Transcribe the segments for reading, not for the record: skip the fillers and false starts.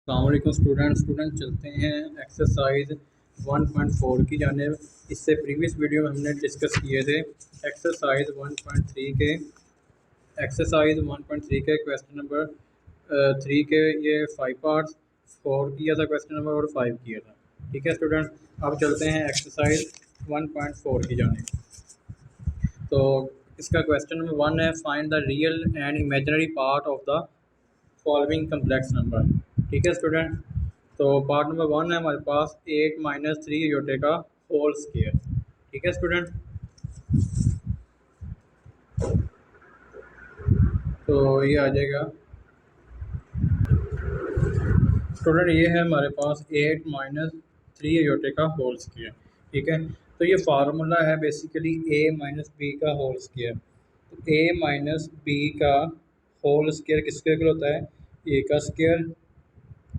अलैक्म student चलते हैं exercise 1.4 की जानेब। इससे प्रीवियस वीडियो में हमने डिस्कस किए थे एक्सरसाइज 1.3 के क्वेश्चन नंबर 3 के ये 5 पार्ट्स 4 किया था क्वेश्चन नंबर और 5 किया था। ठीक है स्टूडेंट, अब चलते हैं एक्सरसाइज 1.4 की जानेब। तो इसका क्वेश्चन नंबर 1 है, find the real and imaginary part of the following complex number. ठीक है स्टूडेंट, तो पार्ट नंबर 1 है हमारे पास 8 माइनस 3 योटे का होल स्क्वायर। ठीक है स्टूडेंट, तो ये आ जाएगा स्टूडेंट, ये है हमारे पास 8 माइनस 3 योटे का होल स्क्वायर। ठीक है, तो ये फार्मूला है बेसिकली a माइनस बी का होल स्क्वायर। तो a माइनस बी का होल स्क्वायर किसके इक्वल होता है? a का स्क्वायर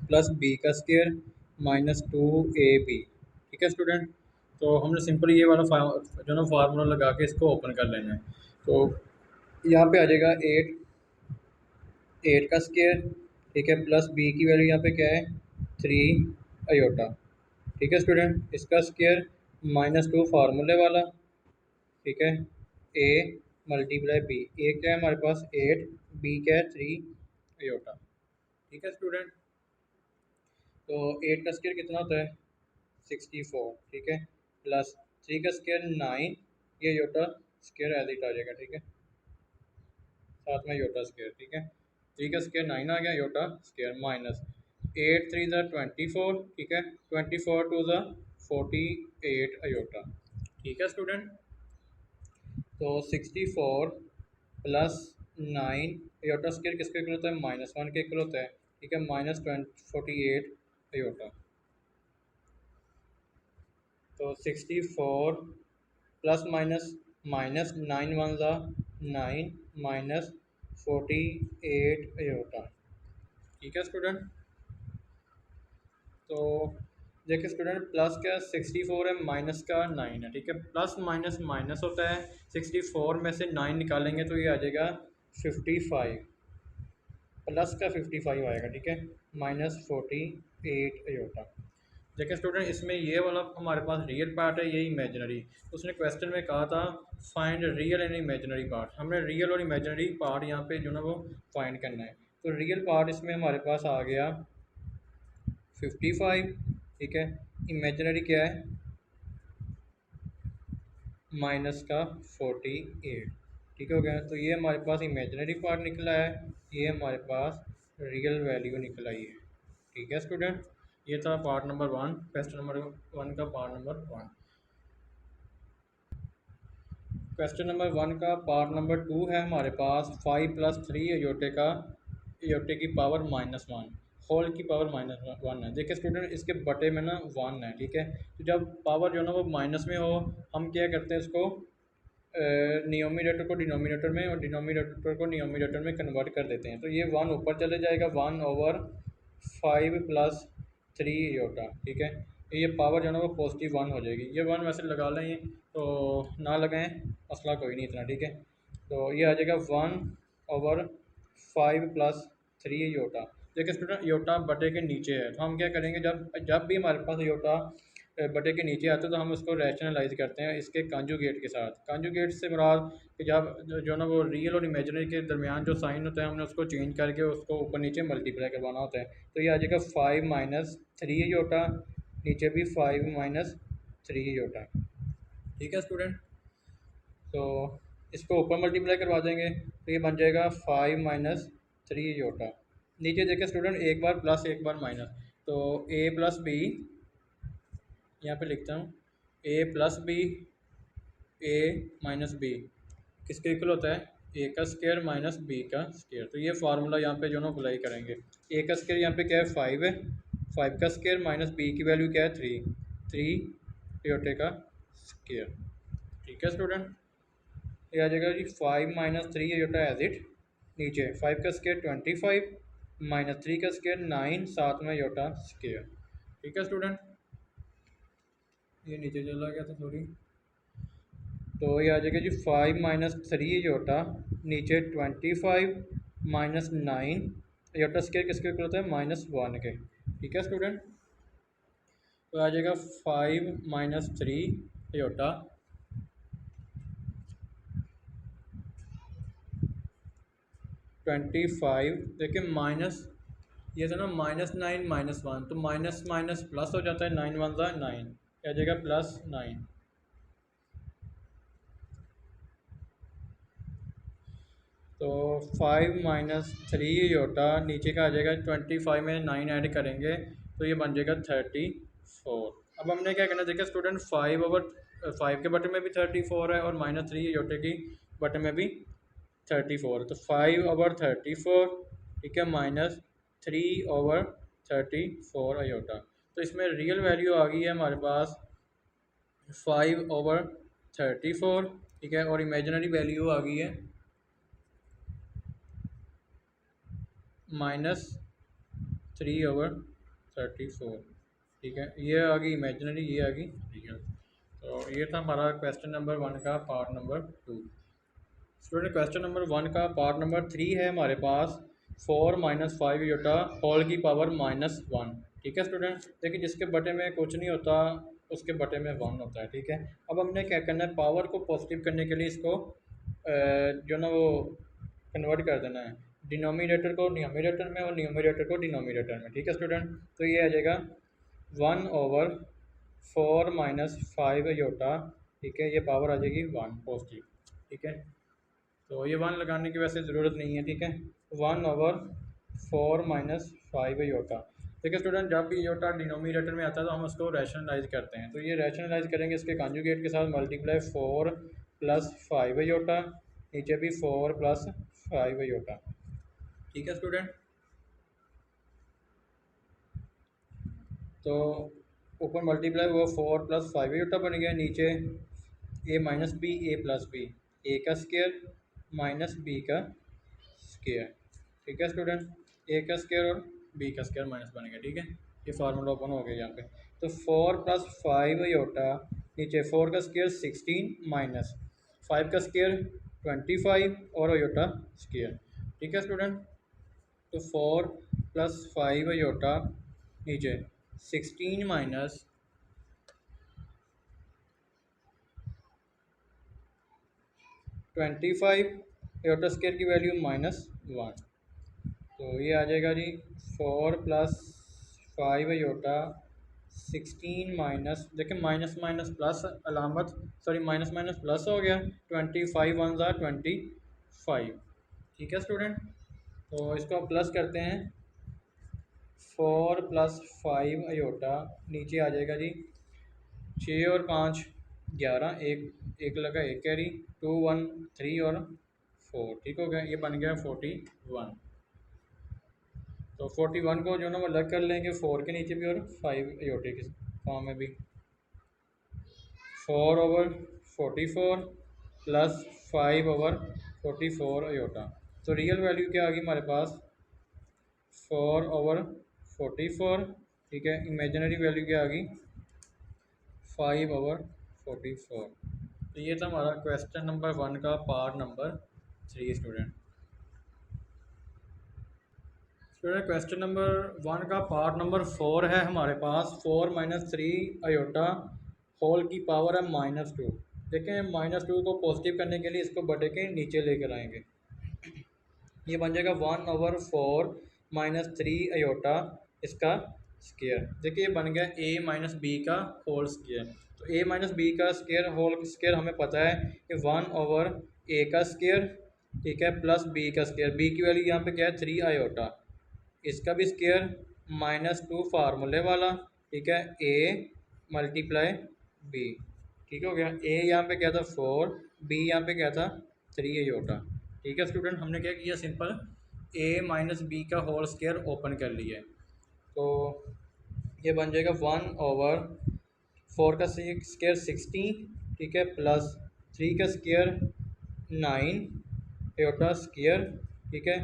प्लस b का स्क्वायर माइनस 2ab। ठीक है स्टूडेंट, तो हमने सिंपली ये वाला जो ना फार्मूला लगा के इसको ओपन कर लेना है। तो यहाँ पे आ जाएगा 8 का स्क्वायर, ठीक है, प्लस b की वैल्यू यहाँ पे क्या है 3 अयोटा। ठीक है स्टूडेंट, इसका स्क्वायर माइनस 2 फार्मूले वाला, ठीक है, a मल्टीप्लाई b। a क्या है हमारे पास 8, b क्या है 3 अयोटा। ठीक है स्टूडेंट, तो 8 का स्क्वायर कितना होता है 64, ठीक है, प्लस 3 का स्क्वायर 9, ये योटा स्क्वायर एज इट आ जाएगा। ठीक है, साथ में योटा स्क्वायर। ठीक है, 3 का स्क्वायर 9 आ गया, योटा स्क्वायर माइनस 8 3 ज़ा 24, ठीक है, 24 2 ज़ा 48 अयोटा। ठीक है स्टूडेंट, तो 64 प्लस 9 अयोटा स्क्वायर किसके इक्वल होता है -1 के इक्वल होता है। ठीक है, माइनस 48 अयोटा। तो 64 प्लस माइनस माइनस 9 1 ज़ा 9 माइनस 48 अयोटा। ठीक है स्टूडेंट, तो देखिए स्टूडेंट, प्लस का 64 है, माइनस का 9 है। ठीक है, प्लस माइनस माइनस होता है, 64 में से 9 निकालेंगे तो ये आ जाएगा 55, प्लस का 55 आएगा। ठीक है, माइनस 48 अयोटा। देखिए स्टूडेंट, इसमें ये वाला हमारे पास रियल पार्ट है, ये इमेजिनरी। उसने क्वेश्चन में कहा था find real and imaginary part. हमने रियल और इमेजिनरी पार्ट यहाँ पे जो ना वो फाइंड करना है। तो रियल पार्ट इसमें हमारे पास आ गया 55, ठीक है, इमेजिनरी क्या है माइनस का 48। ठीक हो गया, तो ये हमारे पास इमेजिनरी पार्ट निकला है, ये हमारे पास रियल वैल्यू निकल आई है। ठीक है स्टूडेंट, ये था पार्ट नंबर 1, क्वेश्चन नंबर 1 का पार्ट नंबर 1। क्वेश्चन नंबर 1 का पार्ट नंबर 2 है हमारे पास 5 प्लस 3 अयोटे का अयोटे की पावर -1 होल की पावर -1 है। देखिए स्टूडेंट, इसके बटे में ना 1 है। ठीक है, तो जब पावर जो है ना वो माइनस में हो, हम क्या करते हैं इसको नियोमिनेटर को डिनोमिनेटर में और डिनोमिनेटर को नियोमिनेटर में कन्वर्ट कर देते हैं। तो ये 1 ऊपर चले जाएगा, 1/5 प्लस 3 योटा। ठीक है, ये पावर जो है ना वो पॉजिटिव 1 हो जाएगी। ये 1 वैसे लगा लें तो ना लगाएं, मसला कोई नहीं इतना। ठीक है, तो ये आ जाएगा 1/5 प्लस 3 योटा। देखिए स्टूडेंट, योटा बटे के नीचे है, तो हम क्या करेंगे, जब जब भी हमारे पास योटा बटे के नीचे आते हैं तो हम उसको रैशनलाइज करते हैं इसके कॉन्जुगेट के साथ। कॉन्जुगेट से मुराद कि जब जो ना वो रियल और इमेजिनरी के दरमियान जो साइन होता है हमने उसको चेंज करके उसको ऊपर नीचे मल्टीप्लाई करवाना होता है। तो ये आ जाएगा 5 माइनस 3 योटा, नीचे भी 5 माइनस 3 योटा। ठीक है स्टूडेंट, तो इसको ऊपर मल्टीप्लाई करवा देंगे तो ये बन जाएगा 5 माइनस 3 योटा। नीचे देखिए स्टूडेंट, एक बार प्लस एक बार माइनस, तो a प्लस बी, यहाँ पे लिखता हूँ a plus B, a minus B किसके इक्वल होता है a का स्क्वायर माइनस b का स्क्वायर। तो ये फार्मूला यहाँ पे जो ना अप्लाई करेंगे। a का स्क्वायर यहाँ पे क्या है 5 है, 5 का स्क्वायर माइनस b की वैल्यू क्या है 3 योटे का स्क्वायर। ठीक है स्टूडेंट, ये आ जाएगा जी 5 माइनस 3 योटा एज इट, नीचे 5 का स्क्वायर 25 माइनस 3 का स्क्वायर 9, साथ में योटा स्क्वायर। ठीक है स्टूडेंट, ये नीचे चला गया था सॉरी, तो ये आ जाएगा जी 5 माइनस 3 योटा, नीचे 25 माइनस 9 योटा स्क्वायर किसके इक्वल होता है -1 के। ठीक है स्टूडेंट। तो आ जाएगा 5 - 3 अयोटा 25। देखिए माइनस, ये था ना -9 -1, तो माइनस माइनस प्लस हो जाता है, 9 × 1 = 9, क्या आ जाएगा +9। तो 5 - 3 अयोटा नीचे का आ जाएगा 25 में 9 ऐड करेंगे तो ये बन जाएगा 34। अब हमने क्या करना है, देखिए स्टूडेंट 5/5 के बटे में भी 34 है और -3 अयोटे की बटे में भी 34, तो 5/34, ठीक है, -3/34 अयोटा। तो इसमें रियल वैल्यू आ गई है हमारे पास 5/34, ठीक है, और इमेजिनरी वैल्यू आ गई है -3/34, ठीक है। ये आ गई इमेजिनरी, ये आ गई रियल। तो ये था हमारा क्वेश्चन नंबर 1 का part number 2। Student question number 1 का पार्ट नंबर 3 है हमारे पास 4 - 5 अयोटा होल की पावर -1, ठीक है स्टूडेंट। देखिए जिसके बटे में कुछ नहीं होता उसके बटे में 1 होता है, ठीक है। अब हमने क्या करना है, पावर को पॉजिटिव करने के लिए इसको जो ना वो कन्वर्ट कर देना है, डिनोमिनेटर को न्यूमरेटर में और न्यूमरेटर को डिनोमिनेटर में, ठीक है स्टूडेंट। तो ये आ जाएगा 1/4 - 5 अयोटा, ठीक है, ये पावर आ जाएगी 1 पॉजिटिव, ठीक है। तो ये 1 लगाने की वैसे ज़रूरत नहीं है, ठीक है। 1/4 - 5 अयोटा, ठीक है स्टूडेंट। जब भी अयोटा डिनोमिनेटर में आता है तो हम उसको रैशनलाइज करते हैं, तो ये रैशनलाइज करेंगे इसके कॉन्जुगेट के साथ, मल्टीप्लाई 4 + 5 अयोटा, नीचे भी 4 + 5 अयोटा, ठीक है स्टूडेंट। तो ऊपर मल्टीप्लाई हुआ 4 + 5 अयोटा बन गया, नीचे a - b, a का स्केयर -b का स्केयर, ठीक है स्टूडेंट। a का स्केयर और b का स्केयर माइनस बन गया, ठीक है। ये फार्मूला ओपन हो गया यहाँ पे। तो 4 + 5 अयोटा, नीचे 4 का स्केयर 16 माइनस 5 का स्केयर 25 और अयोटा स्केयर, ठीक है स्टूडेंट। तो 4 + 5 अयोटा, नीचे 16 माइनस 25, अयोटा स्केयर की वैल्यू -1, तो ये आ जाएगा जी 4 + 5 अयोटा 16 माइनस, देखिए माइनस माइनस प्लस अलामत, सॉरी माइनस माइनस प्लस हो गया, 25 1 ज़ा 25, ठीक है स्टूडेंट। तो इसको आप प्लस करते हैं, 4 + 5 अयोटा, नीचे आ जाएगा जी 6 और 5 11, एक एक लगा एक कैरी, 2 1 3 और 4, ठीक हो गया, ये बन गया 41। तो 41 को जो ना वो अलग कर लेंगे 4 के नीचे भी और 5 अयोटे के फॉर्म में भी, 4/44 + 5/44 अयोटा। तो रियल वैल्यू क्या आ गई हमारे पास 4/44, ठीक है। इमेजिनरी वैल्यू क्या आ गई 5/44। तो ये था हमारा क्वेश्चन नंबर 1 का part number 3 student. Student question number 1 का पार्ट नंबर 4 है हमारे पास 4 - 3 अयोटा होल की पावर है -2। देखें -2 को पॉजिटिव करने के लिए इसको बटे के नीचे लेकर आएंगे, ये बन जाएगा 1/4 - 3 अयोटा इसका स्केयर। देखिए ये बन गया a - b का होल स्केयर। तो a - b का स्केयर होल स्केयर हमें पता है कि 1/a का स्केयर, ठीक है, प्लस b का स्केयर, b की वैल्यू यहाँ पे क्या है 3 अयोटा, इसका भी स्केयर -2 फार्मूले वाला, ठीक है, a × b, ठीक हो गया। a यहाँ पे क्या था 4, b यहाँ पे क्या था 3 अयोटा, ठीक है स्टूडेंट। हमने क्या किया सिंपल a - b का होल स्केयर ओपन कर लिया, तो ये बन जाएगा 1/4 का स्केयर 16, ठीक है, प्लस 3 का स्केयर 9 अयोटा स्केयर, ठीक है,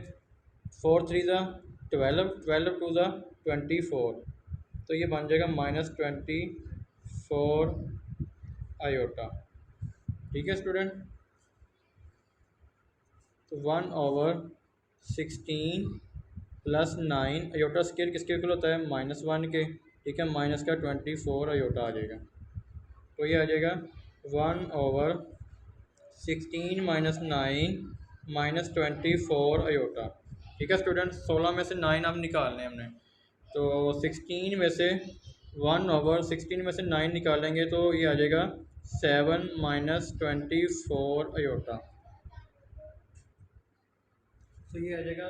4 3 ज़ा 12, 12 2 ज़ा 24, तो ये बन जाएगा -24 अयोटा, ठीक है स्टूडेंट। तो 1/16 प्लस 9 अयोटा स्केयर किसके इक्वल होता है, -1 के, ठीक है, माइनस का 24 अयोटा आ जाएगा। तो ये आ जाएगा 1/16 - 9 -24 अयोटा। ठीक है स्टूडेंट, 16 में से 9 अब निकालने हैं हमने, तो 1/16 में से 9 निकालेंगे तो ये आ जाएगा 7 -24 अयोटा। तो ये आ जाएगा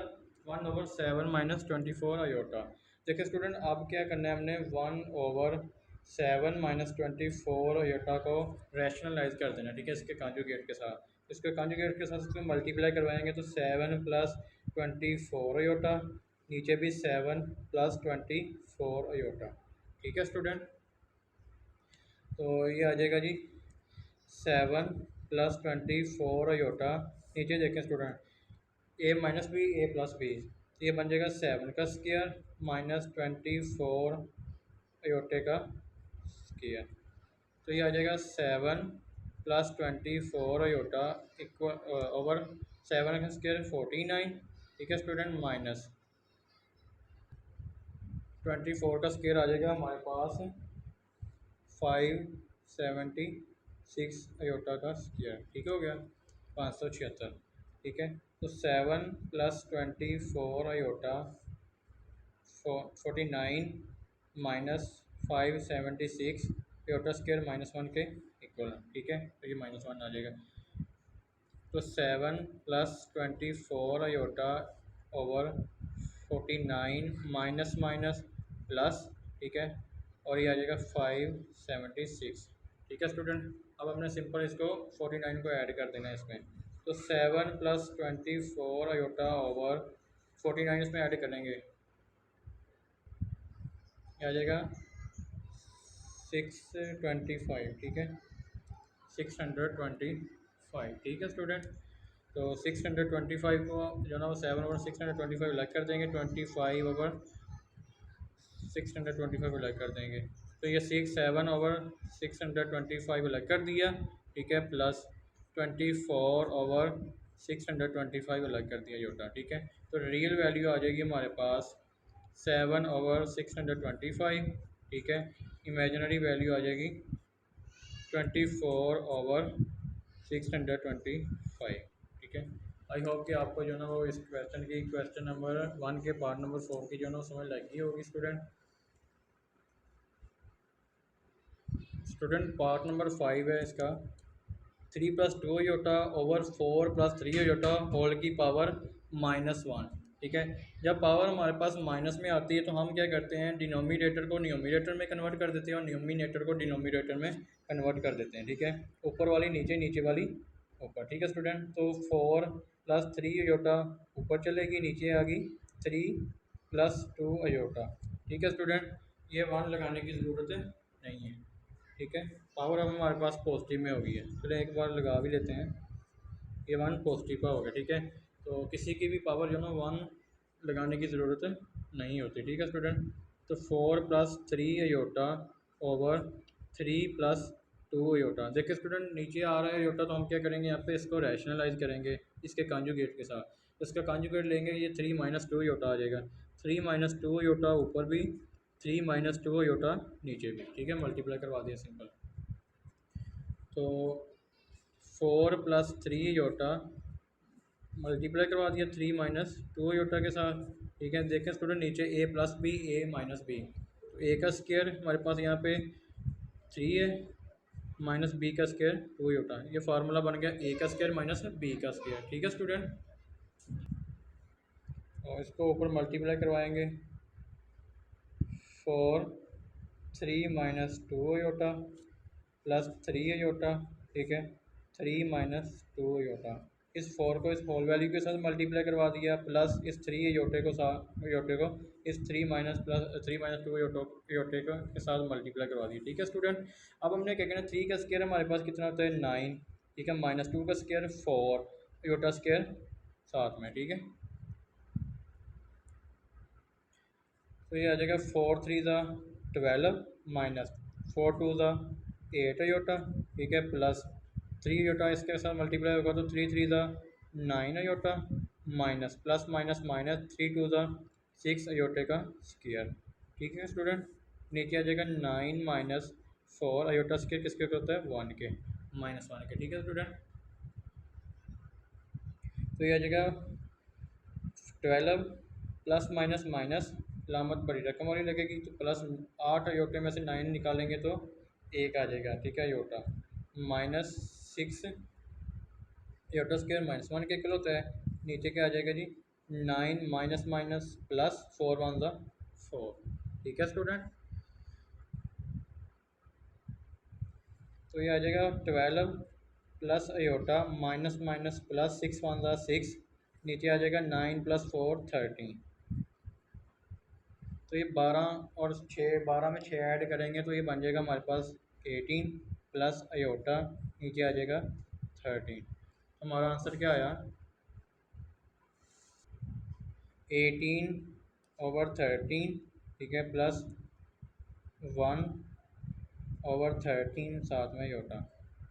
1/7 - 24 अयोटा। देखिए स्टूडेंट, अब क्या करना है हमने 1/7 -24 अयोटा को रैशनलाइज कर देना, ठीक है, इसके कॉन्जुगेट के साथ। इसके कॉन्जुगेट के साथ इसको मल्टीप्लाई करवाएंगे तो 7 + 24 अयोटा, नीचे भी 7 + 24 अयोटा। ठीक है स्टूडेंट, तो ये आ जाएगा जी 7 + 24 अयोटा। नीचे देखें स्टूडेंट, ए माइनस बी ए प्लस बी, तो ये बन जाएगा 7 का स्क्वायर -24 अयोटे का स्क्वायर। तो ये आ जाएगा 7 + 24 अयोटा इक्वल ओवर 7 का स्क्वायर 49। ठीक है स्टूडेंट, माइनस 24 का स्क्वायर आ जाएगा हमारे पास 576 अयोटा का स्क्वायर। ठीक हो गया, 576। ठीक है, तो 7 + 24 अयोटा 49 -576 अयोटा स्क्वायर -1 के इक्वल। ठीक है, तो ये -1 आ जाएगा। तो 7 + 24 iota over 49 minus minus plus, ठीक है, और ये आ जाएगा 576। ठीक है स्टूडेंट, अब हमने सिंपल इसको 49 को ऐड कर देना है इसमें। तो 7 + 24 अयोटा ओवर 49 इसमें ऐड करेंगे, ये आ जाएगा 625। ठीक है, 625। ठीक है स्टूडेंट, तो 625 को जो ना वो 7/625 अलग कर देंगे, 25/625 अलग कर देंगे, तो ये 7/625 अलग कर दिया। ठीक है, प्लस 24/625 अलग कर दिया योटा। ठीक है, तो रियल वैल्यू आ जाएगी हमारे पास 7/625। ठीक है, इमेजिनरी वैल्यू आ जाएगी 24/625। ठीक है, आई होप कि आपको जो ना वो इस क्वेश्चन की क्वेश्चन नंबर 1 के पार्ट नंबर 4 की जो ना समझ लगी होगी स्टूडेंट पार्ट नंबर 5 है इसका, 3 + 2 अयोटा ओवर 4 + 3 अयोटा होल की पावर -1। ठीक है, जब पावर हमारे पास माइनस में आती है तो हम क्या करते हैं, डिनोमिनेटर को न्यूमिनेटर में कन्वर्ट कर देते हैं और न्यूमिनेटर को डिनोमिनेटर में कन्वर्ट कर देते हैं। ठीक है, ऊपर वाली नीचे, नीचे वाली ऊपर। ठीक है स्टूडेंट, तो 4 + 3 अयोटा ऊपर चलेगी, नीचे आ गई 3 + 2 अयोटा। ठीक है स्टूडेंट, ये 1 लगाने की ज़रूरत नहीं है। ठीक है, पावर अब हमारे पास पॉजिटिव में हो गई है, चलो एक बार लगा भी लेते हैं, ये 1 पॉजिटिव का हो गया। ठीक है, तो किसी की भी पावर जो ना 1 लगाने की ज़रूरत नहीं होती। ठीक है स्टूडेंट, तो 4 + 3 अयोटा ओवर 3 + 2 अयोटा। देखिए स्टूडेंट, नीचे आ रहा है अयोटा, तो हम क्या करेंगे, यहाँ पे इसको रैशनलाइज करेंगे इसके कॉन्जुगेट के साथ। तो इसका कॉन्जुगेट लेंगे, ये 3 - 2 अयोटा आ जाएगा, 3 - 2 अयोटा ऊपर भी, 3 - 2 अयोटा नीचे भी। ठीक है, मल्टीप्लाई करवा दिया सिंपल, तो 4 + 3 अयोटा मल्टीप्लाई करवा दिया 3 - 2 अयोटा के साथ। ठीक है, देखें स्टूडेंट, नीचे a + b a - b, तो a का स्क्वायर हमारे पास यहाँ पे 3 है, माइनस b का स्क्वायर 2 अयोटा। ये फार्मूला बन गया a का स्क्वायर माइनस b का स्क्वायर। ठीक है स्टूडेंट, और इसको ऊपर मल्टीप्लाई करवाएंगे, 4 3 - 2 अयोटा प्लस 3 अयोटा। ठीक है, 3 - 2 अयोटा, इस 4 को इस होल वैल्यू के साथ मल्टीप्लाई करवा दिया, प्लस इस 3 अयोटे को इस 3 - 2 अयोटे को के साथ मल्टीप्लाई करवा दिया। ठीक है स्टूडेंट, अब हमने क्या करना, 3 का स्क्वायर हमारे पास कितना होता है 9। ठीक है, -2 का स्क्वायर 4 अयोटा स्क्वायर साथ में। ठीक है, तो ये आ जाएगा 4 3 = 12 -4 2 = 8 अयोटा। ठीक है, प्लस 3 अयोटा इसके साथ मल्टीप्लाई होगा तो 3 3 = 9 iota, minus plus minus minus 3 2 = 6 iota का स्क्वायर। ठीक है स्टूडेंट, नीचे आ जाएगा 9 माइनस 4 अयोटा स्क्वायर किसके होता है 1 के, -1 के। ठीक है स्टूडेंट, तो ये आ जाएगा 12 प्लस माइनस माइनस, लामत बड़ी रकम वाली लगेगी तो प्लस 8 अयोटे में से 9 निकालेंगे तो 1 आ जाएगा। ठीक है अयोटा, -6 अयोटा स्क्वायर -1 के इक्वल होता है। नीचे क्या आ जाएगा जी 9 माइनस माइनस प्लस 4 वन ज़ा 4। ठीक है स्टूडेंट, तो ये आ जाएगा 12 plus iota minus minus plus 6 one ज़ा 6। नीचे आ जाएगा 9 प्लस 4 13। तो ये 12 और 6, 12 में 6 ऐड करेंगे तो ये बन जाएगा हमारे पास 18 प्लस अयोटा, नीचे आ जाएगा 13। हमारा आंसर क्या आया 18/13। ठीक है, प्लस 1/13 साथ में अयोटा।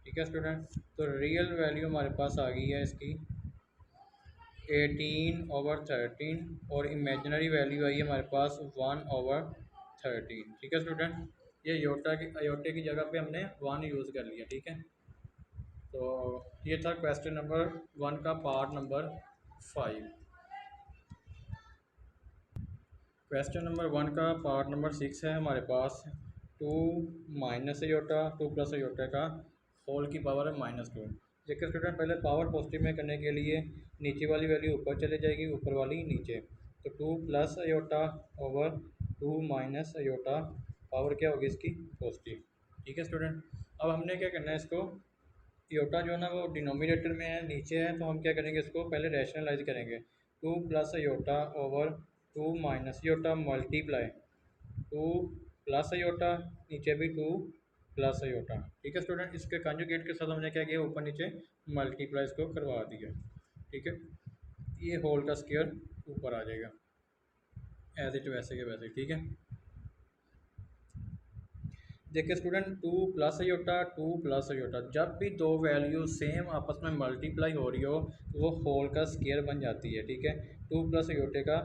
ठीक है स्टूडेंट, तो रियल वैल्यू हमारे पास आ गई है इसकी 18/13 और इमेजिनरी वैल्यू आई है हमारे पास 1/13। ठीक है स्टूडेंट, ये अयोटे की जगह पे हमने 1 यूज़ कर लिया। ठीक है, तो ये था क्वेश्चन नंबर 1 का पार्ट नंबर 5। क्वेश्चन नंबर 1 का पार्ट नंबर 6 है हमारे पास 2 माइनस अयोटा 2 प्लस अयोटा का होल की पावर है -2। देखिए स्टूडेंट, पहले पावर पॉजिटिव में करने के लिए नीचे वाली वैल्यू ऊपर चले जाएगी, ऊपर वाली नीचे। तो 2 plus iota over 2 minus iota, power क्या होगी इसकी पॉजिटिव। ठीक है स्टूडेंट, अब हमने क्या करना है इसको, योटा जो है ना वो डिनोमिनेटर में है, नीचे है, तो हम क्या करेंगे इसको पहले रैशनलाइज करेंगे। 2 plus iota over 2 minus iota multiply 2 plus iota, नीचे भी 2 प्लस योटा। ठीक है स्टूडेंट, इसके कंजुगेट के साथ हमने क्या किया ऊपर नीचे मल्टीप्लाई इसको करवा दिया। ठीक है, ये होल का स्क्वायर ऊपर आ जाएगा एज इट वैसे के वैसे। ठीक है, देखिए student, 2 plus iota 2 plus iota, जब भी दो वैल्यू सेम आपस में मल्टीप्लाई हो रही हो तो वो होल का स्केयर बन जाती है। ठीक है, 2 प्लस अयोटे का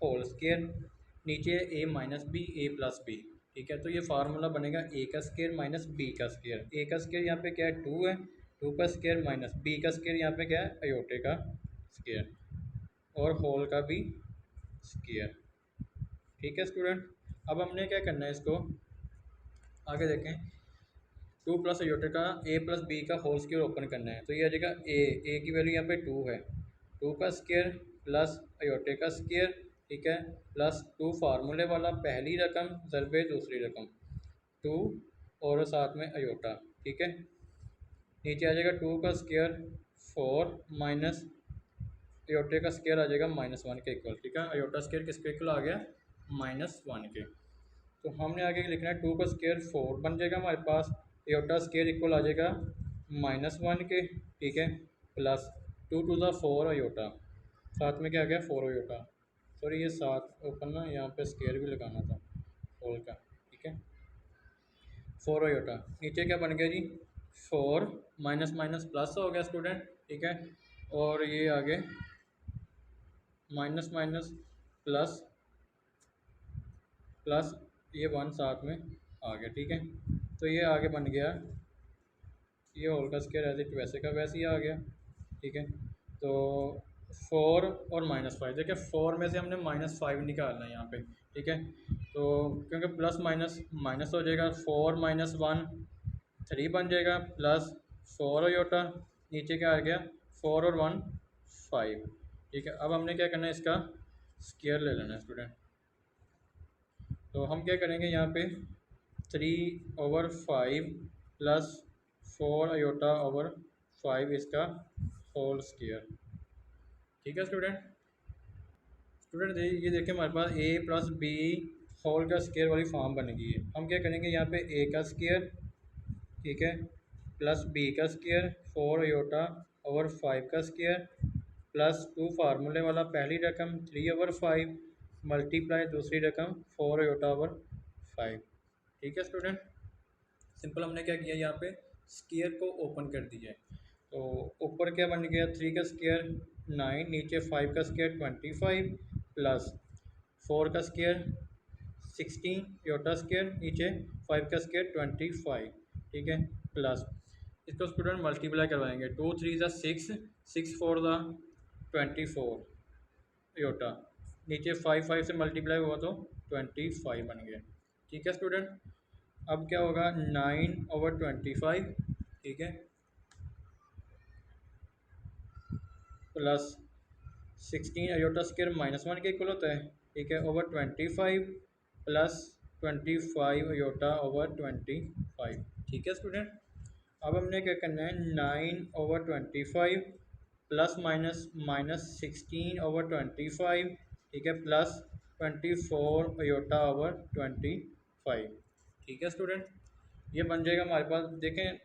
होल स्केयर, नीचे ए माइनस बी ए प्लस बी। ठीक है, तो ये फार्मूला बनेगा ए का स्केयर माइनस बी का स्केयर। ए का स्केयर यहाँ पे क्या है 2 है, 2 का स्केयर माइनस बी का स्केयर यहाँ पे क्या है अयोटे का स्केयर और होल का भी स्केयर। ठीक है स्टूडेंट, अब हमने क्या करना है इसको आगे देखें। 2 प्लस अयोटे का ए प्लस बी का होल स्क्वायर ओपन करना है, तो ये आ जाएगा ए की वैल्यू यहाँ पे 2 है, 2 का स्क्वायर प्लस अयोटे का स्क्वायर। ठीक है, प्लस 2 फार्मूले वाला पहली रकम ज़रबे दूसरी रकम 2 और साथ में अयोटा। ठीक है, नीचे आ जाएगा 2 का स्क्वायर 4 माइनस अयोटे का स्क्वायर आ जाएगा -1 के इक्वल। ठीक है, अयोटा स्क्वायर किसके इक्वल आ गया -1 के। तो हमने आगे लिखना है 2 का स्क्वायर 4 बन जाएगा हमारे पास, एयोटा स्क्वायर इक्वल आ जाएगा -1 के। ठीक है, प्लस 2 टू ज़ा 4 अयोटा, साथ में क्या आ गया 4 अयोटा। सॉरी, ये साथ ओपन ना, यहाँ पे स्क्वायर भी लगाना था होल का। ठीक है, 4 अयोटा, नीचे क्या बन गया जी 4 माइनस माइनस प्लस हो गया स्टूडेंट। ठीक है, और ये आगे माइनस माइनस प्लस प्लस ये 1 साथ में आ गया। ठीक है, तो ये आगे बन गया ये होल का स्क्वायर एज इट वैसे का वैसे ही आ गया। ठीक है, तो 4 और -5, देखिए 4 में से हमने -5 निकालना है यहाँ पे। ठीक है, तो क्योंकि प्लस माइनस माइनस हो जाएगा, 4 माइनस 1 3 बन जाएगा, प्लस 4 अयोटा, नीचे क्या आ गया 4 और 1 5। ठीक है, अब हमने क्या करना है इसका स्क्वायर ले लेना है स्टूडेंट। तो हम क्या करेंगे यहाँ पे 3/5 प्लस 4 अयोटा ओवर 5 इसका होल स्क्वायर। ठीक है स्टूडेंट, ये देखिए हमारे पास ए प्लस बी होल का स्क्वायर वाली फॉर्म बन गई है। हम क्या करेंगे यहाँ पे ए का स्क्वायर, ठीक है, प्लस बी का स्क्वायर 4 अयोटा ओवर 5 का स्क्वायर, प्लस 2 फार्मूले वाला पहली रकम 3/5 मल्टीप्लाई दूसरी रकम 4 अयोटा ओवर 5। ठीक है स्टूडेंट, सिंपल हमने क्या किया यहाँ पे स्क्वायर को ओपन कर दिया है। तो ऊपर क्या बन गया 3 का स्क्वायर 9, नीचे 5 का स्क्वायर 25 प्लस 4 का स्क्वायर 16 योटा स्क्वायर, नीचे 5 का स्क्वायर 25, ठीक है, प्लस इसको स्टूडेंट मल्टीप्लाई करवाएंगे, 2 3 ज़ा 6, 6 4 ज़ा 24 योटा, नीचे 5 5 से मल्टीप्लाई हुआ तो 25 बन गया, ठीक है स्टूडेंट। अब क्या होगा 9/25, ठीक है, प्लस 16 अयोटा स्क्वायर -1 के इक्वल होता है, ठीक है, ओवर 25 प्लस 25 अयोटा ओवर 25, ठीक है स्टूडेंट। अब हमने क्या करना है 9/25 प्लस माइनस माइनस 16/25, ठीक है, प्लस 24 अयोटा ओवर 25, ठीक है स्टूडेंट। ये बन जाएगा हमारे पास। देखें